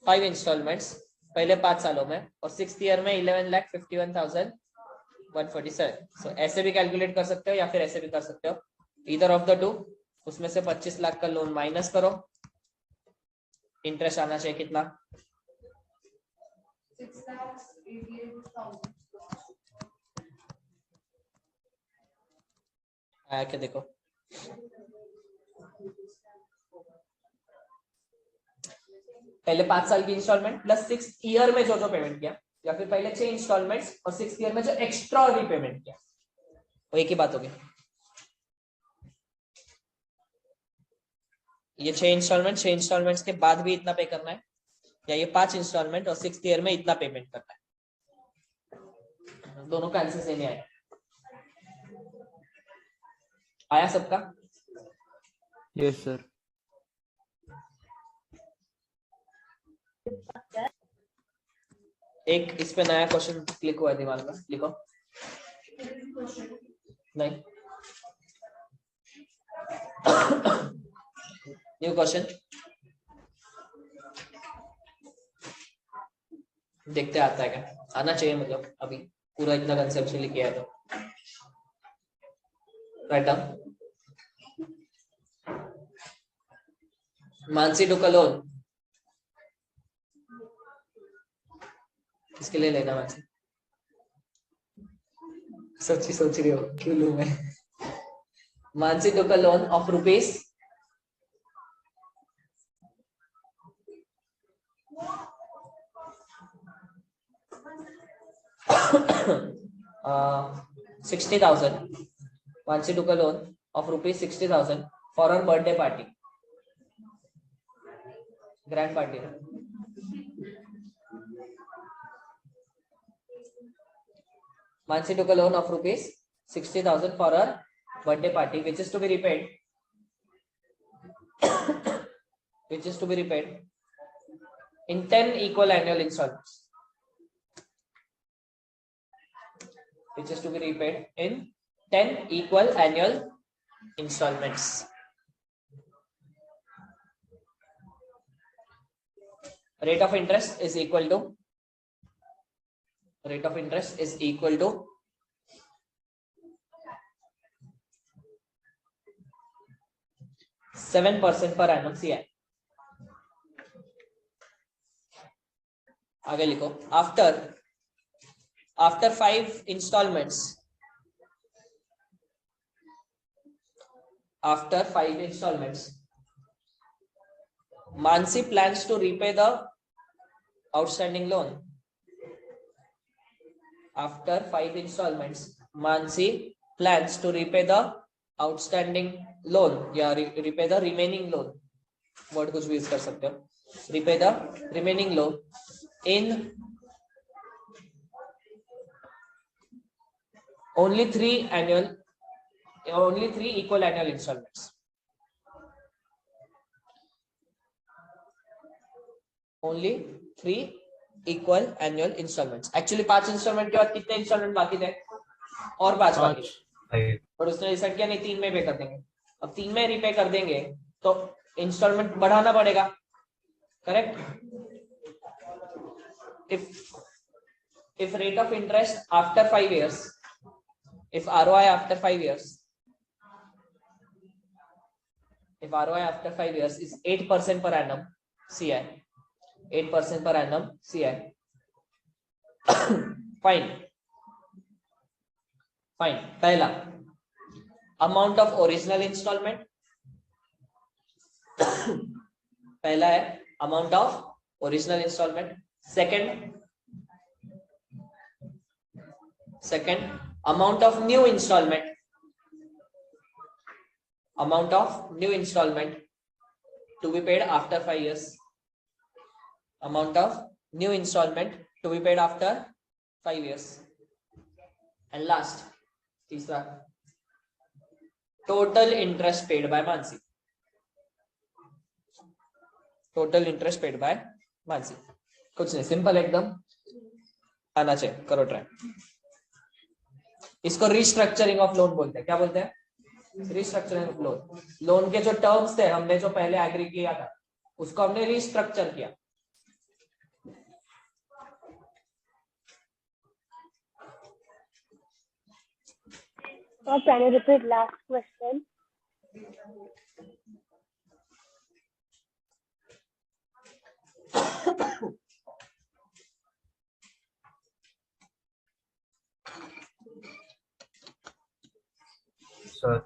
5 इंस्टॉलमेंट्स पहले 5 सालों में, और 6th ईयर में 11,51,147। सो ऐसे भी कैलकुलेट कर सकते हो या फिर ऐसे भी कर सकते हो, ईदर ऑफ द टू। उसमें से 25 लाख का लोन माइनस करो, इंटरेस्ट आना चाहिए कितना? 6,88,000। आया क्या देखो, पहले 5 साल की इंस्टॉलमेंट प्लस 6th ईयर में जो जो पेमेंट किया, या फिर पहले 6 इंस्टॉलमेंट्स और 6th ईयर में जो एक्स्ट्रा पेमेंट किया, वो एक ही बात होगी। ये 6 इंस्टॉलमेंट्स के बाद भी इतना पे करना है, या ये 5 इंस्टॉलमेंट और 6th ईयर में इतना पेमेंट करना है, दोनों का आंसर सेम आया। आया सबका? Yes sir. एक इस पे नया क्वेश्चन क्लिक हुआ है दिमाग में, लिखो। नहीं, न्यू क्वेश्चन देखते आता है क्या? आना चाहिए, मतलब अभी पूरा इतना कंसेप्चुअली किया है तो। Right down. Mansi took loan, किसके लिए लेना? मानसी सोच रही हो क्यों लूं मैं? Mansi took loan of rupees 60,000. Mansi took a loan of rupees 60,000 for her birthday party, grand party. Mansi took a loan of rupees 60,000 for her birthday party, which is to be repaid. Which is to be repaid in 10 equal annual installments. Which is to be repaid in 10 equal annual installments. Rate of interest is equal to 7% per annum CI. आगे लिखो, after 5 installments, Mansi plans to repay the outstanding loan. After 5 installments, Mansi plans to repay the outstanding loan, या repay the remaining loan, word कुछ भी use कर सकते हो, repay the remaining loan in only three equal annual installments. Only 3 equal annual installments. Actually 5 instalment के बाद कितने instalment बाकी थे? और 5 बाकी थे, और उसने डिसाइड किया नहीं 3 में पे कर देंगे. अब 3 में रिपे कर देंगे तो इंस्टॉलमेंट बढ़ाना पड़ेगा, correct? If rate of interest after 5 years, if ROI after 5 years, if ROI after 5 years is 8% per annum CI, 8% per annum CI. Fine. पहला amount of original installment. पहला है amount of original installment. Second amount of new installment. Amount of new installment to be paid after 5 years. Amount of new installment to be paid after 5 years. And last, तीसरा, total interest paid by Mansi. Total interest paid by Mansi. कुछ नहीं, simple एकदम आना चाहिए, करो try. इसको restructuring of loan बोलते हैं. क्या बोलते हैं? Restructuring of loan. लोन के जो टर्म्स थे हमने जो पहले एग्री किया था उसको हमने रिस्ट्रक्चर किया. Can you repeat last question? Sir.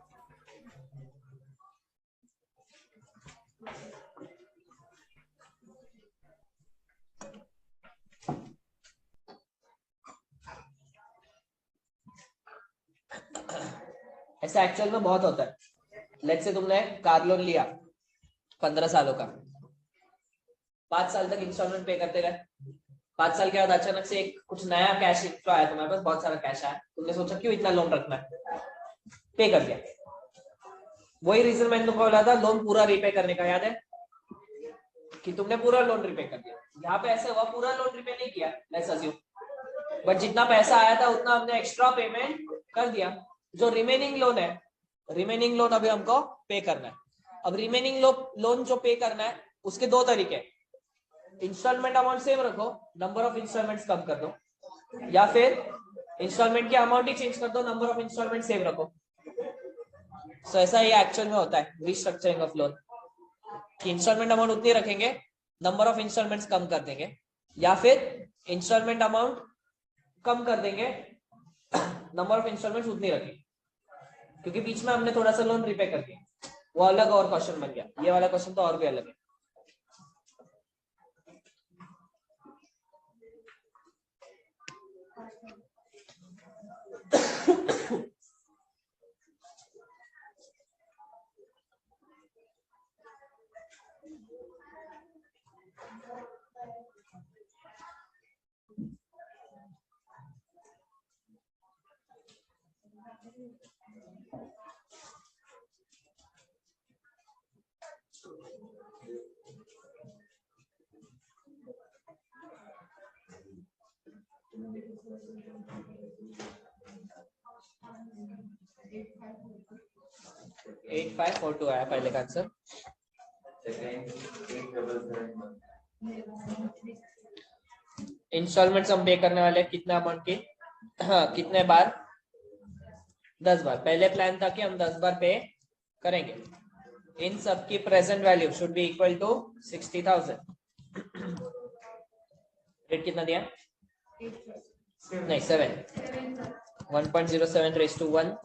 ऐसा एक्चुअल में बहुत होता है. लेट्स से तुमने कार लोन लिया 15 सालों का, 5 साल तक इंस्टॉलमेंट पे करते गए. 5 साल के बाद अचानक से एक कुछ नया कैश इनफ्लो आया, तुम्हारे पास बहुत सारा कैश आया, तुमने सोचा क्यों इतना लोन रखना है, पे कर दिया. वही रीजन मैंने तुमको बोला था लोन पूरा रीपे करने का, याद है कि तुमने पूरा लोन रीपे कर दिया. यहाँ पे ऐसा हुआ पूरा लोन रीपे नहीं किया, लेट्स अज्यूम, बट जितना पैसा आया था उतना हमने एक्स्ट्रा पेमेंट कर दिया. जो रिमेनिंग लोन है, रिमेनिंग लोन अभी हमको पे करना है. अब रिमेनिंग लोन जो पे करना है उसके दो तरीके, इंस्टॉलमेंट अमाउंट सेम रखो, नंबर ऑफ इंस्टॉलमेंट्स कम कर दो, या फिर इंस्टॉलमेंट की अमाउंट ही चेंज कर दो, नंबर ऑफ इंस्टॉलमेंट सेम रखो. सो ऐसा ही एक्चुअल में होता है रिस्ट्रक्चरिंग ऑफ लोन, कि इंस्टॉलमेंट अमाउंट उतनी रखेंगे, नंबर ऑफ इंस्टॉलमेंट्स कम कर देंगे, या फिर इंस्टॉलमेंट अमाउंट कम कर देंगे, नंबर ऑफ इंस्टॉलमेंट्स उतनी रखेंगे, क्योंकि बीच में हमने थोड़ा सा लोन रिपे कर दिया. वो अलग और क्वेश्चन बन गया, ये वाला क्वेश्चन तो और भी अलग है. एट 542 आया पहले का आंसर. इंस्टॉलमेंट्स हम पे करने वाले कितना अमाउंट की, हाँ कितने बार, 10 बार. पहले प्लान था कि हम 10 बार पे करेंगे. इन सब की present value should be equal to 60,000. Rate कितना दिया? नहीं 7. 1.07 रेज टू 1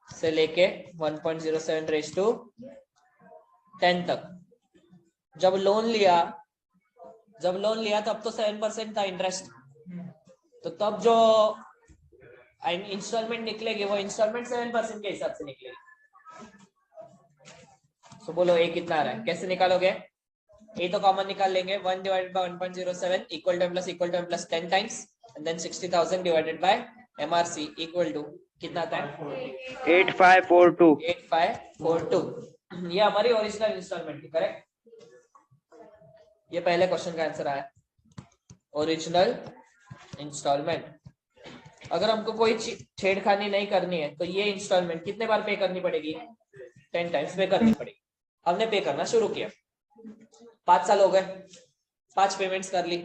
से लेके 1.07 रेज टू 10 तक. जब लोन लिया तब तो 7% था इंटरेस्ट, तो तब जो इंस्टॉलमेंट निकलेगी वो इंस्टॉलमेंट 7% के हिसाब से निकलेगी. तो बोलो ए कितना आ रहा है, कैसे निकालोगे? ए तो कॉमन निकाल लेंगे, 1 divided by 1.07 equal to plus 10 times, and then 60,000 divided by MRC equal to कितना आता है 8542 8542। ये हमारी ओरिजिनल इंस्टॉलमेंट थी, करेक्ट। ये पहले क्वेश्चन का आंसर आया, ओरिजिनल इंस्टॉलमेंट। अगर हमको कोई छेड़खानी नहीं करनी है तो ये इंस्टॉलमेंट कितने बार पे करनी पड़ेगी, 10 टाइम्स पे करनी पड़ेगी। हमने पे करना शुरू किया, 5 साल हो गए, 5 पेमेंट्स कर ली।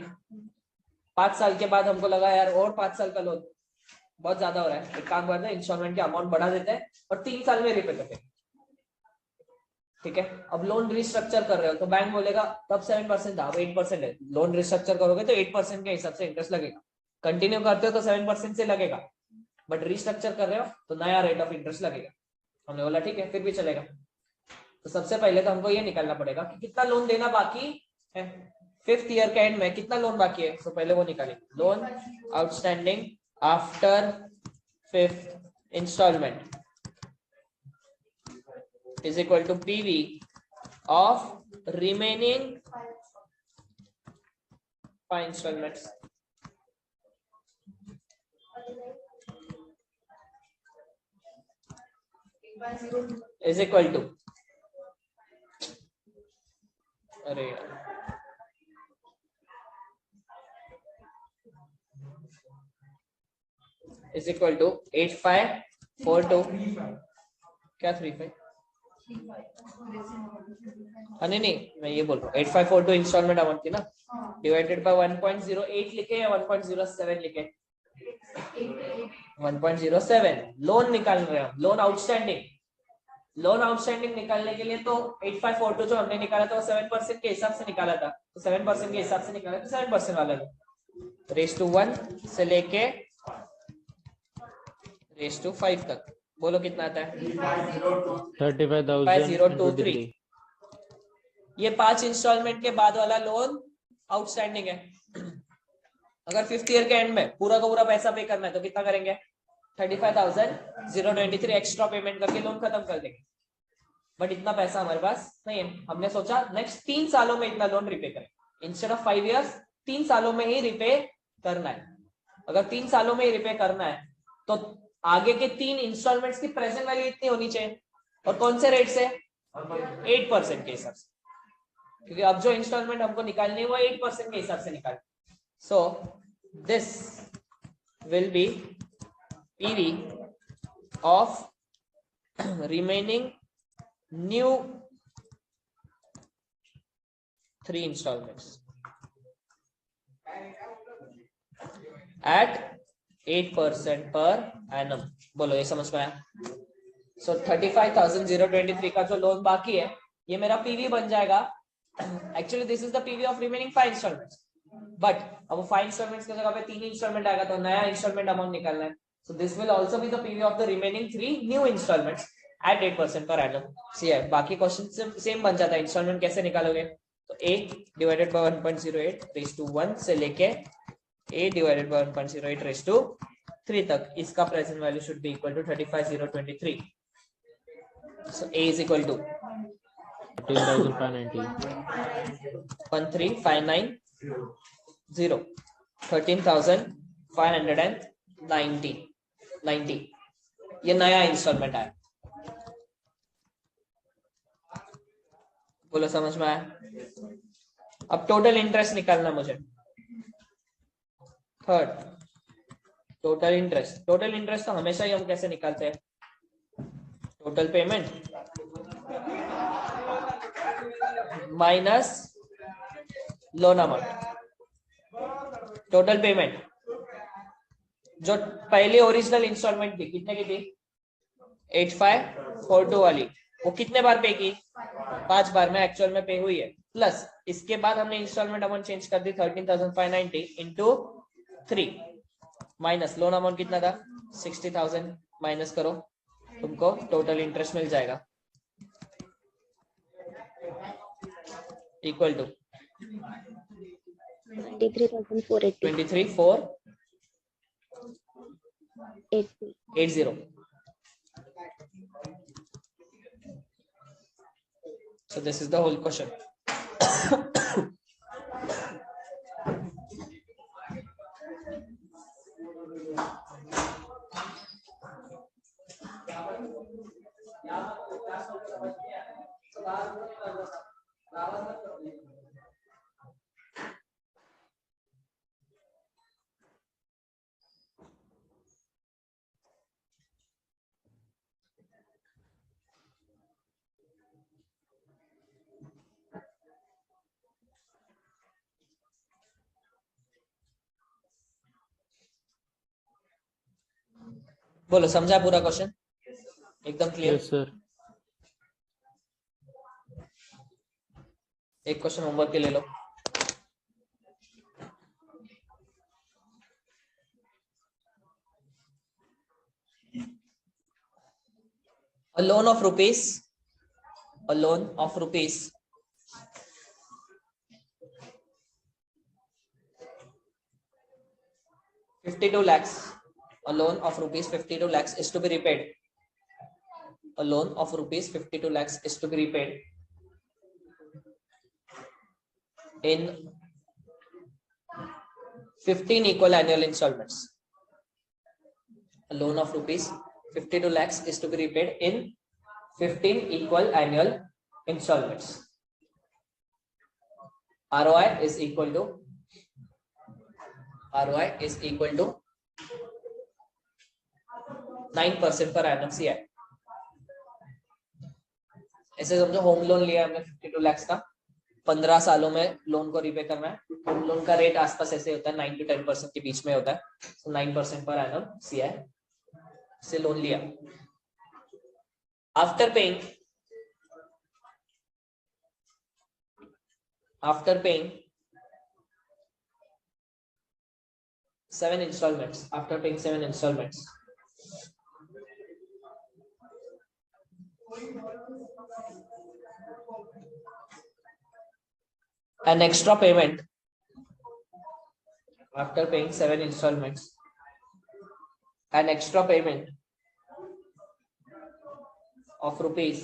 5 साल के बाद हमको लगा यार और 5 साल का लोन बहुत ज्यादा हो रहा है, एक काम करते हैं इंस्टॉलमेंट के अमाउंट बढ़ा देते हैं और 3 साल में रिपे करते हैं। ठीक है, अब लोन रिस्ट्रक्चर कर रहे हो तो बैंक बोलेगा तब 7% था, अब 8% है। लोन रिस्ट्रक्चर करोगे तो 8% के हिसाब से इंटरेस्ट लगेगा। कंटिन्यू करते हो तो 7% से लगेगा, बट रिस्ट्रक्चर कर रहे हो तो नया रेट ऑफ इंटरेस्ट लगेगा। हमने बोला ठीक है, फिर भी चलेगा। तो सबसे पहले तो हमको ये निकालना पड़ेगा कि कितना लोन देना बाकी है। 5th ईयर के एंड में कितना लोन बाकी है, तो पहले वो निकालेंगे। Loan outstanding after 5th instalment is equal to PV of remaining 5 installments. Is equal to, अरे is equal to 8542 क्या 35 नहीं मैं ये बोल रहा हूँ 8542 इंस्टॉलमेंट अमाउंट थी ना, डिवाइडेड बाय 1.08 लिखे या 1.07 लिखे, 1.07 लोन निकाल रहे हैं। लोन आउटस्टैंडिंग निकालने के लिए तो 8542 जो हमने निकाला था वो 7% के हिसाब से निकाला था, तो 7% के हिसाब से निकाला तो 7% वाला रेस टू 1 से लेके रेस टू 5 तक। बोलो कितना आता है 35,023। ये 5 इंस्टॉलमेंट के बाद वाला लोन आउटस्टैंडिंग है। अगर 5th ईयर के एंड में पूरा का पूरा पैसा पे करना है तो कितना करेंगे 35,023 एक्स्ट्रा पेमेंट करके लोन खत्म कर देंगे। बट इतना पैसा हमारे पास नहीं है। हमने सोचा नेक्स्ट 3 सालों में इतना लोन रिपे करें, इंस्टेड ऑफ 5 इयर्स 3 सालों में ही रिपे करना है। अगर 3 सालों में ही रिपे करना है तो आगे के 3 इंस्टॉलमेंट्स की प्रेजेंट वैल्यू इतनी होनी चाहिए, और कौन से रेट से 8% के हिसाब से, क्योंकि अब जो इंस्टॉलमेंट हमको निकालनी है वो 8% के हिसाब से निकाल। So this will be PV of remaining new 3 instalments at 8% per annum. बोलो ये समझ में आया। सो 35,023 का जो लोन बाकी है ये मेरा पीवी बन जाएगा। Actually this is the PV of remaining 5 instalments, but अब 5 इंस्टॉलमेंट्स की जगह पे 3 इंस्टॉलमेंट आएगा तो नया इंस्टॉलमेंट अमाउंट निकालना है। So this will also be the PV of the remaining 3 new instalments at 8% per annum. सी है, बाकी क्वेश्चन सेम बन जाता है। इंस्टॉलमेंट कैसे निकालोगे, तो a divided by 1.08 raise to 1 से लेके a divided by 1.08 raise to 3 तक। इसका present value should be equal to 35,023। So a is equal to 13,590 13590 13,590 ये नया इंस्टॉलमेंट आया। बोलो समझ में आया। अब टोटल इंटरेस्ट निकालना मुझे। Third total interest. Total interest तो हमेशा ही हम कैसे निकालते हैं, total payment minus loan amount. Total payment जो पहले ओरिजिनल इंस्टॉलमेंट थी कितने की थी 8542 वाली, वो कितने बार पे की 5 बार में एक्चुअल में पे हुई है, प्लस इसके बाद हमने इंस्टॉलमेंट अमाउंट चेंज कर दी 13,590 इंटू 3 माइनस लोन अमाउंट कितना था 60,000 माइनस करो, तुमको टोटल इंटरेस्ट मिल जाएगा equal to 23,480. So this is the whole question. बोलो, समझा पूरा क्वेश्चन? एकदम क्लियर? Yes sir. एक क्वेश्चन होमवर्क के ले लो। A loan of rupees 52 lakhs. A loan of rupees 52 lakhs is to be repaid. A loan of rupees 52 lakhs is to be repaid in 15 equal annual installments. A loan of rupees 52 lakhs is to be repaid in 15 equal annual installments. ROI is equal to 9% per annum CI. ऐसे समझो, home loan लिया हमने 52 लाख का, 15 सालों में loan को repay करना है। होम लोन का रेट आसपास ऐसे होता है 9 to 10% के बीच में होता है, तो 9% पर एनम CI से लोन लिया। After paying 7 installments, after paying 7 installments, an extra payment after paying 7 installments, an extra payment of rupees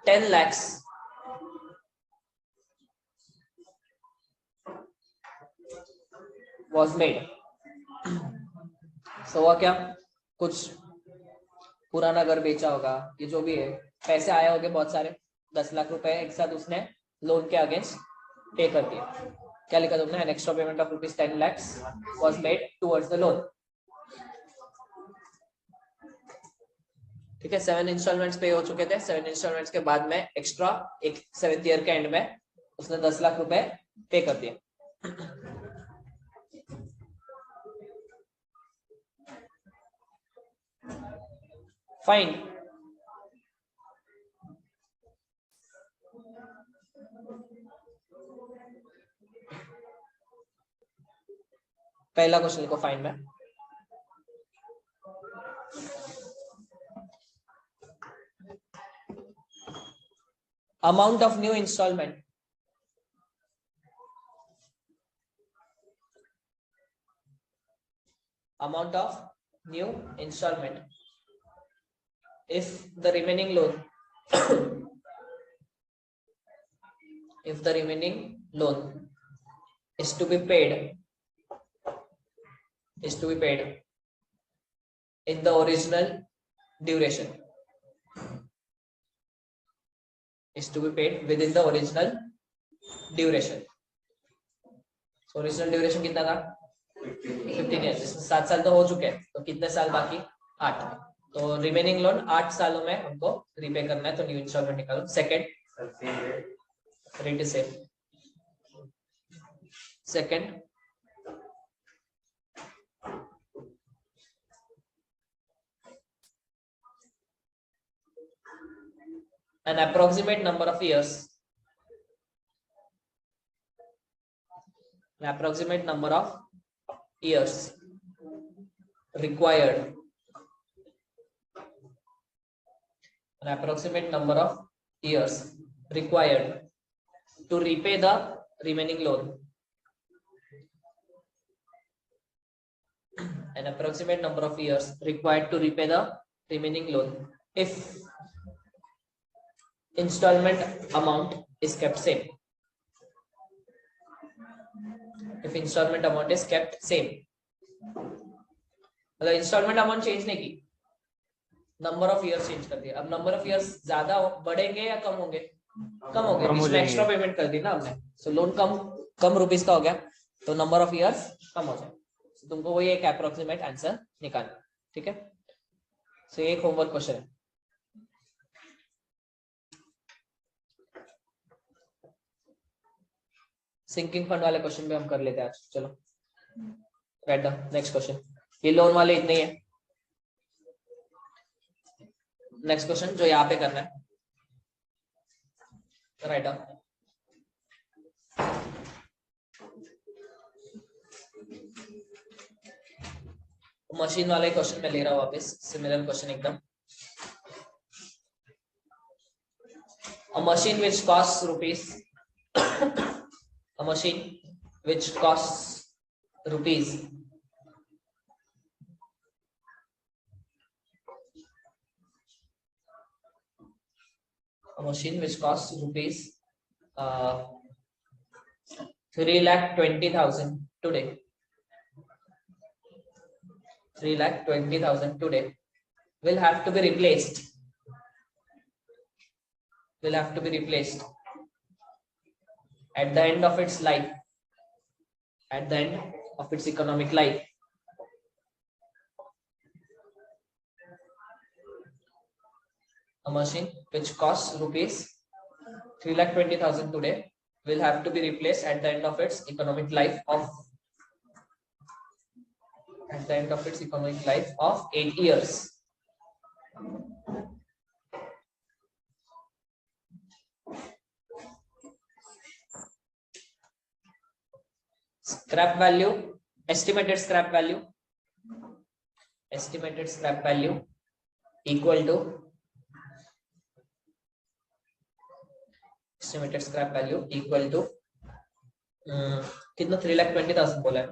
10 lakhs was made. So हुआ क्या, कुछ पुराना घर बेचा होगा, ये जो भी है, पैसे आए होंगे बहुत सारे, 10 लाख रुपए एक साथ उसने लोन के अगेंस्ट पे कर दिया। क्या लिखा तुमने? An extra payment of rupees 10 lakhs was made towards the loan. ठीक है, 7 इंस्टॉलमेंट्स पे हो चुके थे। 7 इंस्टॉलमेंट्स के बाद में एक्स्ट्रा एक 7th ईयर के एंड में उसने 10 लाख रुपए पे कर दिए। फाइन, पहला क्वेश्चन को फाइन में amount of new instalment, amount of new installment if the remaining loan is to be paid in the original duration, is to be paid within the original duration. So original duration कितना था? 15 years. 7 साल तो हो चुके हैं, तो कितने साल बाकी? 8। तो रिमेनिंग लोन 8 सालों में हमको रीपे करना है, तो न्यू इंस्टॉलमेंट निकालो। Second rate is same. Second an approximate number of years, required, an approximate number of years required to repay the remaining loan, an approximate number of years required to repay the remaining loan if installment amount is kept same. If installment amount is kept same, मतलब instalment amount change नहीं की, number of years change कर दिया। अब number of years ज्यादा बढ़ेंगे या कम होंगे? कम होंगे, इसमें एक्स्ट्रा पेमेंट कर दी ना हमने, सो लोन कम रुपीस का हो गया, तो नंबर ऑफ इयर्स कम हो जाए। so, तुमको वही एक अप्रोक्सीमेट आंसर निकालना, ठीक है। सो एक होमवर्क क्वेश्चन है। सिंकिंग फंड वाले क्वेश्चन भी हम कर लेते हैं आज। चलो राइट डाउन नेक्स्ट क्वेश्चन। ये लोन वाले इतने ही है। नेक्स्ट क्वेश्चन जो यहाँ पे करना है, राइट डाउन। मशीन वाले क्वेश्चन में ले रहा हूँ वापस, सिमिलर क्वेश्चन एकदम। A machine which costs rupees a machine which costs rupees a machine which costs rupees 3,20,000 today, 3,20,000 today will have to be replaced, at the end of its life, at the end of its economic life. A machine which costs rupees 3,20,000 today will have to be replaced at the end of its economic life of 8 years. Scrap value, estimated scrap value equal to कितना 3,20,000 बोला है।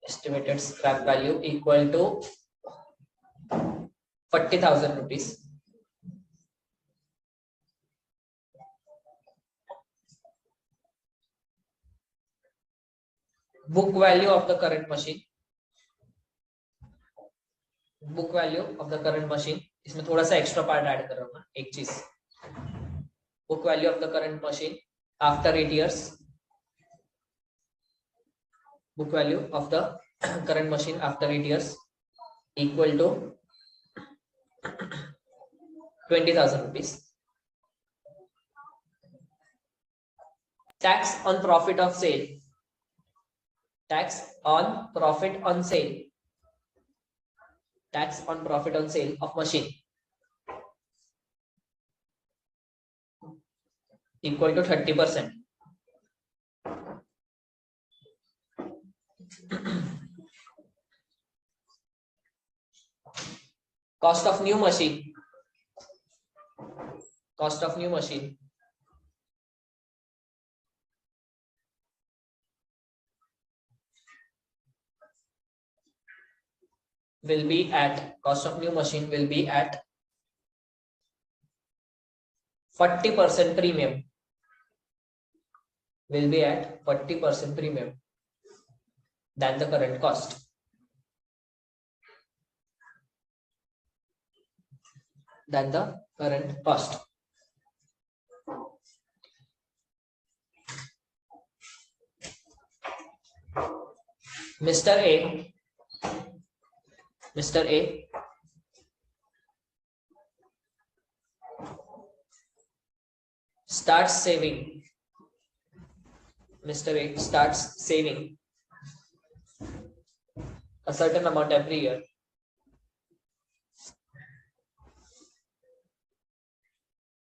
Estimated scrap value equal to 40,000 rupees. Book value of the current machine. इसमें थोड़ा सा extra part add कर रहा हूँ, एक चीज। Book value of the current machine after 8 years. Book value of the current machine after 8 years equal to 20,000 rupees. Tax on profit of sale. Tax on profit on sale of machine equal to 30%. Cost of new machine will be at 40% premium. Than the current cost. Mr. A starts saving. A certain amount every year.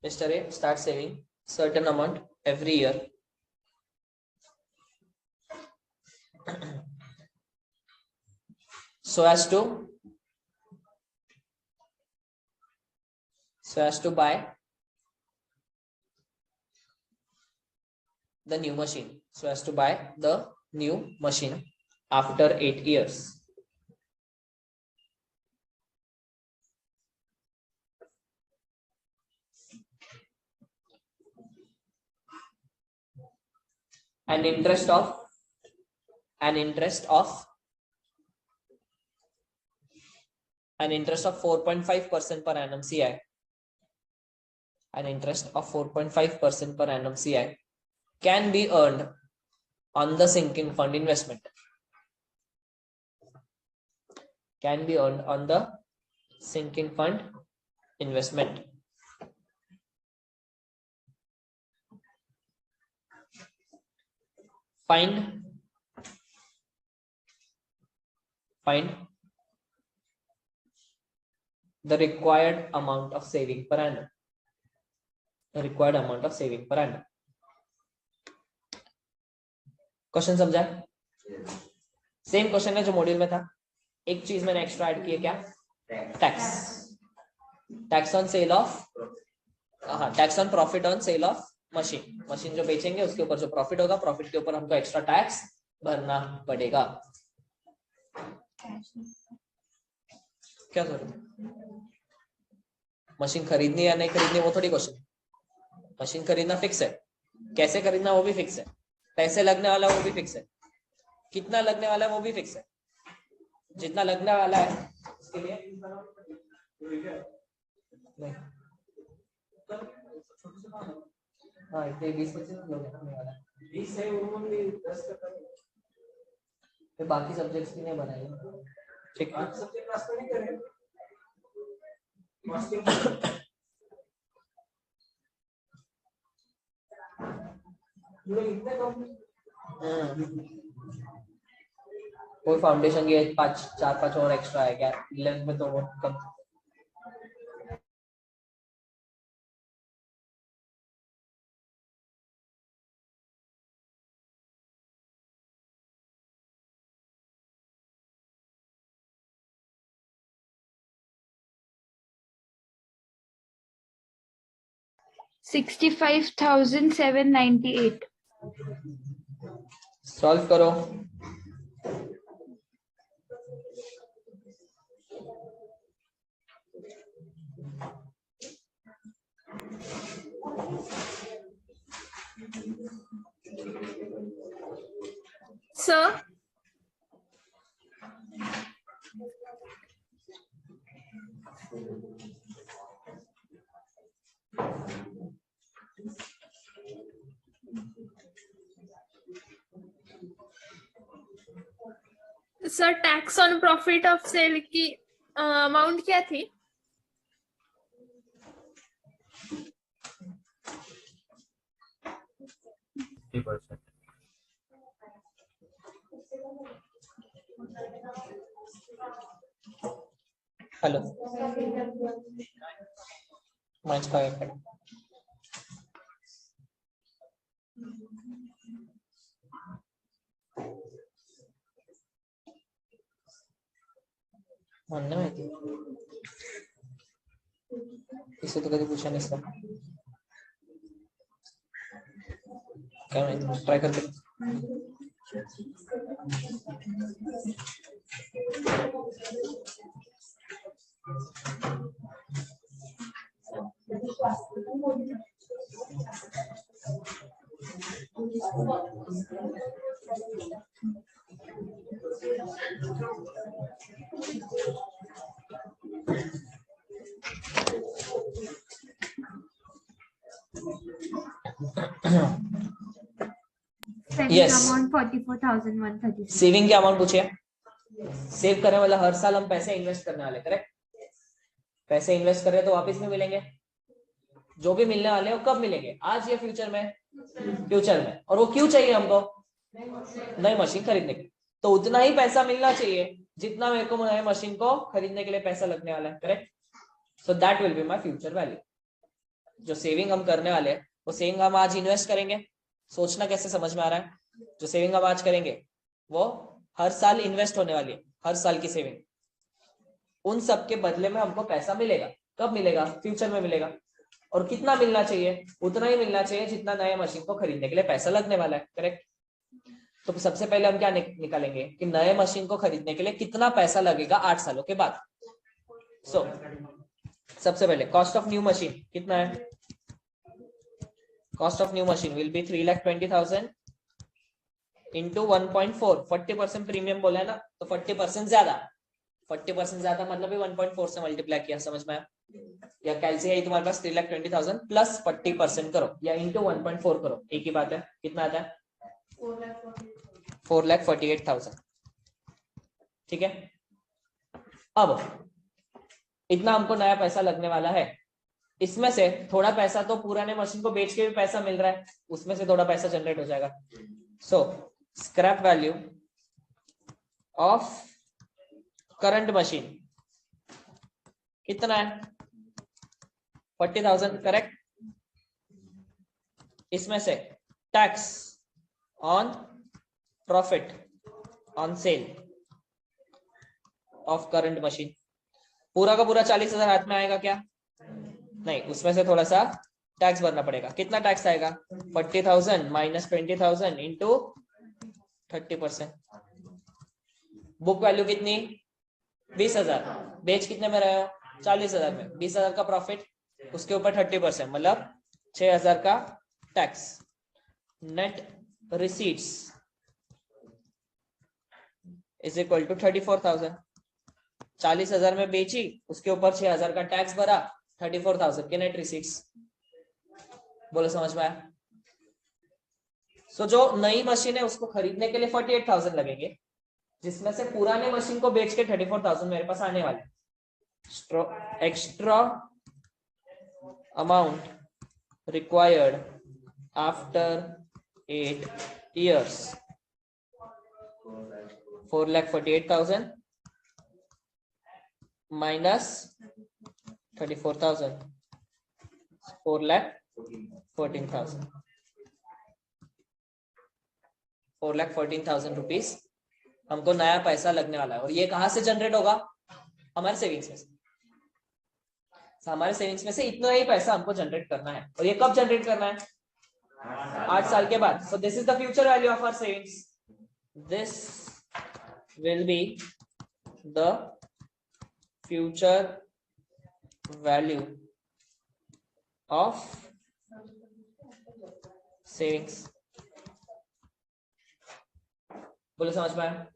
Mr. A starts saving certain amount every year. So as to buy the new machine. After 8 years. An interest of 4.5% per annum CI. An interest of 4.5% per annum CI can be earned on the sinking fund investment. find the required amount of saving per annum. The required amount of saving per annum. Question समझा? Same question है जो module में था, एक चीज मैंने extra add की है, क्या? टैक्स ऑन सेल ऑफ, हाँ, tax on profit on sale of machine. Machine जो बेचेंगे उसके ऊपर जो प्रॉफिट होगा, प्रॉफिट के ऊपर हमको एक्स्ट्रा टैक्स भरना पड़ेगा। क्या जरूरत? मशीन खरीदनी या नहीं खरीदनी वो थोड़ी क्वेश्चन। मशीन खरीदना फिक्स है, कैसे खरीदना वो भी फिक्स है, पैसे लगने वाला वो भी फिक्स है, कितना लगने वाला है वो भी फिक्स है। जितना लगने वाला है उसके लिए नहीं, हाँ, इतने 20-25 लोग होने वाला है, 20 है उन्होंने 10 का, फिर बाकी सब्जेक्ट्स की नहीं बनाई। ठीक है, सब्जेक्ट क्लास में नहीं करें, कोई फाउंडेशन की 4-5 और एक्स्ट्रा है क्या 11th में? तो वो कम। $65,798. सॉल्व करो। Sir, sir tax on profit of sale की अमाउंट क्या थी? हेलो, -5 मानना है इसे तो कभी पूछा नहीं इसका, क्या मैं ट्राई करके saving amount 44,136. सेविंग की अमाउंट पूछिए। सेव करने वाला हर साल हम पैसे इन्वेस्ट करने वाले, करेक्ट? पैसे इन्वेस्ट कर रहे तो वापस में मिलेंगे, जो भी मिलने वाले वो कब मिलेंगे? आज या फ्यूचर में? फ्यूचर में। और वो क्यों चाहिए हमको? नई मशीन खरीदने के लिए। तो उतना ही पैसा मिलना चाहिए जितना मेरे को नई मशीन को खरीदने के लिए पैसा लगने वाला है, correct? So that will be my future value. जो सेविंग हम करने वाले हैं वो सेविंग हम आज इन्वेस्ट करेंगे। सोचना कैसे समझ में आ रहा है? जो सेविंग हम आज करेंगे वो हर साल इन्वेस्ट होने वाली है, हर साल की सेविंग। उन सब के बदले में हमको पैसा मिलेगा। कब मिलेगा? फ्यूचर में मिलेगा। और कितना मिलना चाहिए? उतना ही मिलना चाहिए जितना नए मशीन को खरीदने के लिए पैसा लगने वाला है, करेक्ट? तो सबसे पहले हम क्या निकालेंगे कि नए मशीन को खरीदने के लिए कितना पैसा लगेगा 8 सालों के बाद। सो सबसे पहले कॉस्ट ऑफ न्यू मशीन कितना है? Cost of new machine will be 3,20,000 into 1.4। 40% premium बोला है ना, तो 40% ज्यादा। 40% ज्यादा मतलब 1.4 से मल्टीप्लाई किया, समझ में आया? या कैलसी है तुम्हारे पास 3,20,000 प्लस 40% करो या इंटू 1.4 करो, एक ही बात है। कितना आता है? 4,48,000। ठीक है, अब इतना हमको नया पैसा लगने वाला है। इसमें से थोड़ा पैसा तो पुराने मशीन को बेच के भी पैसा मिल रहा है, उसमें से थोड़ा पैसा जनरेट हो जाएगा। So scrap value of current machine कितना है 40,000 करेक्ट। इसमें से tax on profit on sale of current machine पूरा का पूरा 40,000 हाथ में आएगा क्या? नहीं, उसमें से थोड़ा सा टैक्स भरना पड़ेगा। कितना टैक्स आएगा? 40,000 माइनस 20,000 इंटू 30%। बुक वैल्यू कितनी? 20,000। बेच कितने में रहे हो? 40,000 में। 20,000 का प्रॉफिट, उसके ऊपर 30%, मतलब 6,000 का tax. Net receipts is equal to 34,000। 40,000 में बेची, उसके ऊपर 6,000 का टैक्स भरा, 34,000 के नेट रिसीट्स। बोलो समझ में आया? सो जो नई मशीन है उसको खरीदने के लिए 48,000 लगेंगे, जिसमें से पुराने मशीन को बेच के 34,000 मेरे पास आने वाले। Extra amount required after 8 years 4,48,000 minus 34,000 4,14,000 4,14,000 rupees हमको नया पैसा लगने वाला है। और ये कहां से जनरेट होगा? हमारे सेविंग्स में से। हमारे सेविंग्स में से इतना ही पैसा हमको जनरेट करना है। और ये कब जनरेट करना है? 8 साल के बाद। So this is the future value of our savings. This will be the future value of savings. बोलो समझ में आया?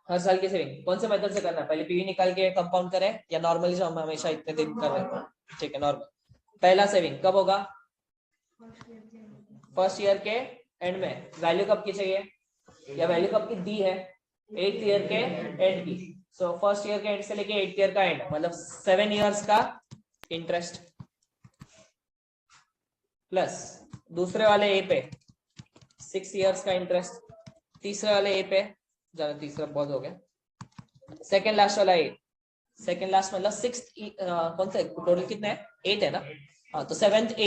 हर साल की सेविंग कौन से मेथड से करना है? पहले पीवी निकाल के कंपाउंड करें या नॉर्मली जो हम हमेशा इतने दिन कर रहे हैं? ठीक है, नॉर्मल। पहला सेविंग कब होगा? फर्स्ट ईयर के एंड में। वैल्यू कब की चाहिए या वैल्यू कब की दी है? 8th ईयर के एंड की। सो फर्स्ट ईयर के एंड से लेके 8th ईयर का एंड, मतलब 7 years का इंटरेस्ट प्लस दूसरे वाले ए पे 6 years का इंटरेस्ट, तीसरे वाले ए पे, ज्यादा तीसरा बहुत हो गया, सेकेंड लास्ट वाला ए, सेकेंड लास्ट मतलब 6th कौन सा टोटल कितने है? 8 है ना? हाँ, तो 7th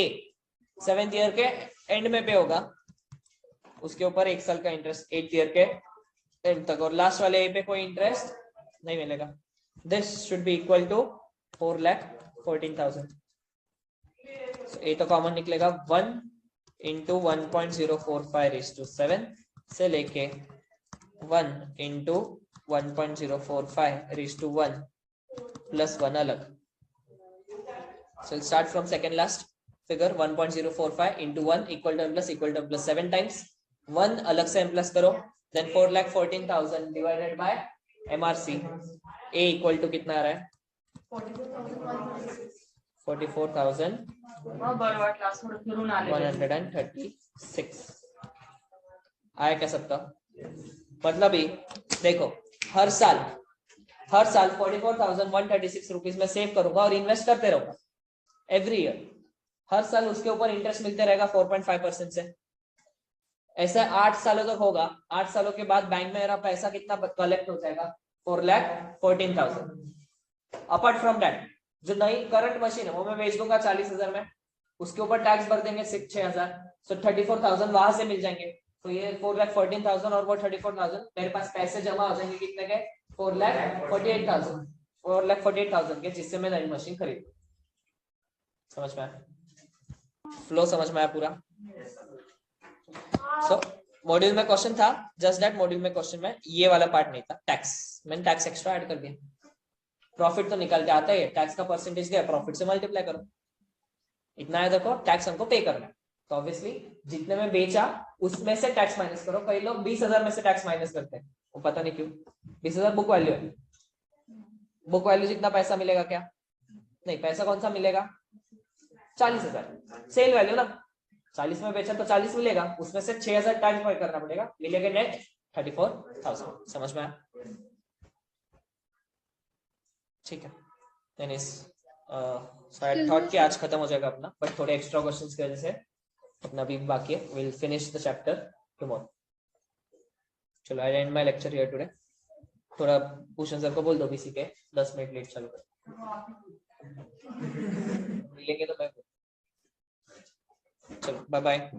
ईयर के एंड में पे होगा, उसके ऊपर 1 साल का इंटरेस्ट 8th ईयर के एंड तक। और लास्ट वाले ए पे कोई इंटरेस्ट नहीं मिलेगा। This should be equal to 4,14,000। A तो कॉमन निकलेगा 1 इंटू 1.045 से लेके 1 इंटू 1.045 प्लस 1 अलग। So start from second last figure 1.045 into 1 equal to m plus 7 times 1 अलग से m plus करो, then 4,14,000 divided by MRC A equal to कितना आ रहा है? 44,136 आया क्या सबका? मतलब ही देखो, हर साल 44,136 रुपीज में सेव करूंगा और इन्वेस्ट करते रहूंगा एवरी ईयर। हर साल उसके ऊपर इंटरेस्ट मिलते रहेगा 4.5% से। ऐसा 8 सालों तक होगा। 8 सालों के बाद बैंक में मेरा पैसा कितना कलेक्ट हो जाएगा? 4,14,000। अपार्ट फ्रॉम दैट जो नई करंट मशीन है वो मैं बेच दूंगा 40,000 में, उसके ऊपर टैक्स भर देंगे 6,000, सो 34,000 वहां से मिल जाएंगे। तो ये 4,14,000 और वो 34,000 मेरे पास पैसे जमा हो जाएंगे कितने के? 4,48,000 के, जिससे मैं नई मशीन खरीद। समझ में आया? फ्लो समझ में आया पूरा? सो मॉड्यूल में क्वेश्चन था, जस्ट दैट मॉड्यूल में क्वेश्चन में ये वाला पार्ट नहीं था, टैक्स। मैंने टैक्स एक्स्ट्रा ऐड कर दिया। प्रॉफिट तो निकल के आता है, टैक्स का परसेंटेज दिया, प्रॉफिट से मल्टीप्लाई करो। इतना है, देखो टैक्स हमको पे करना है, तो ऑब्वियसली जितने में बेचा उसमें से टैक्स माइनस करो। कई लोग 20,000 में से टैक्स माइनस करते हैं, वो पता नहीं क्यों। 20,000 बुक वैल्यू है, बुक वैल्यू जितना पैसा मिलेगा क्या? नहीं, पैसा कौन सा मिलेगा? 40,000 सेल वैल्यू ना, 40 में बेचा तो 40 मिलेगा, उसमें से 6,000 टैक्स पे करना पड़ेगा, मिलेगा नेट 34,000। समझ में आया? ठीक है, शायद थॉट के आज खत्म हो जाएगा अपना, बट थोड़े एक्स्ट्रा क्वेश्चंस की वजह से अपना भी बाकी है. We'll finish the chapter tomorrow. चलो, I end my lecture here today. थोड़ा भूषण सर को बोल दो बीसी के 10 मिनट लेट चालू कर. मिलेंगे तो मैं. चलो, बाय बाय.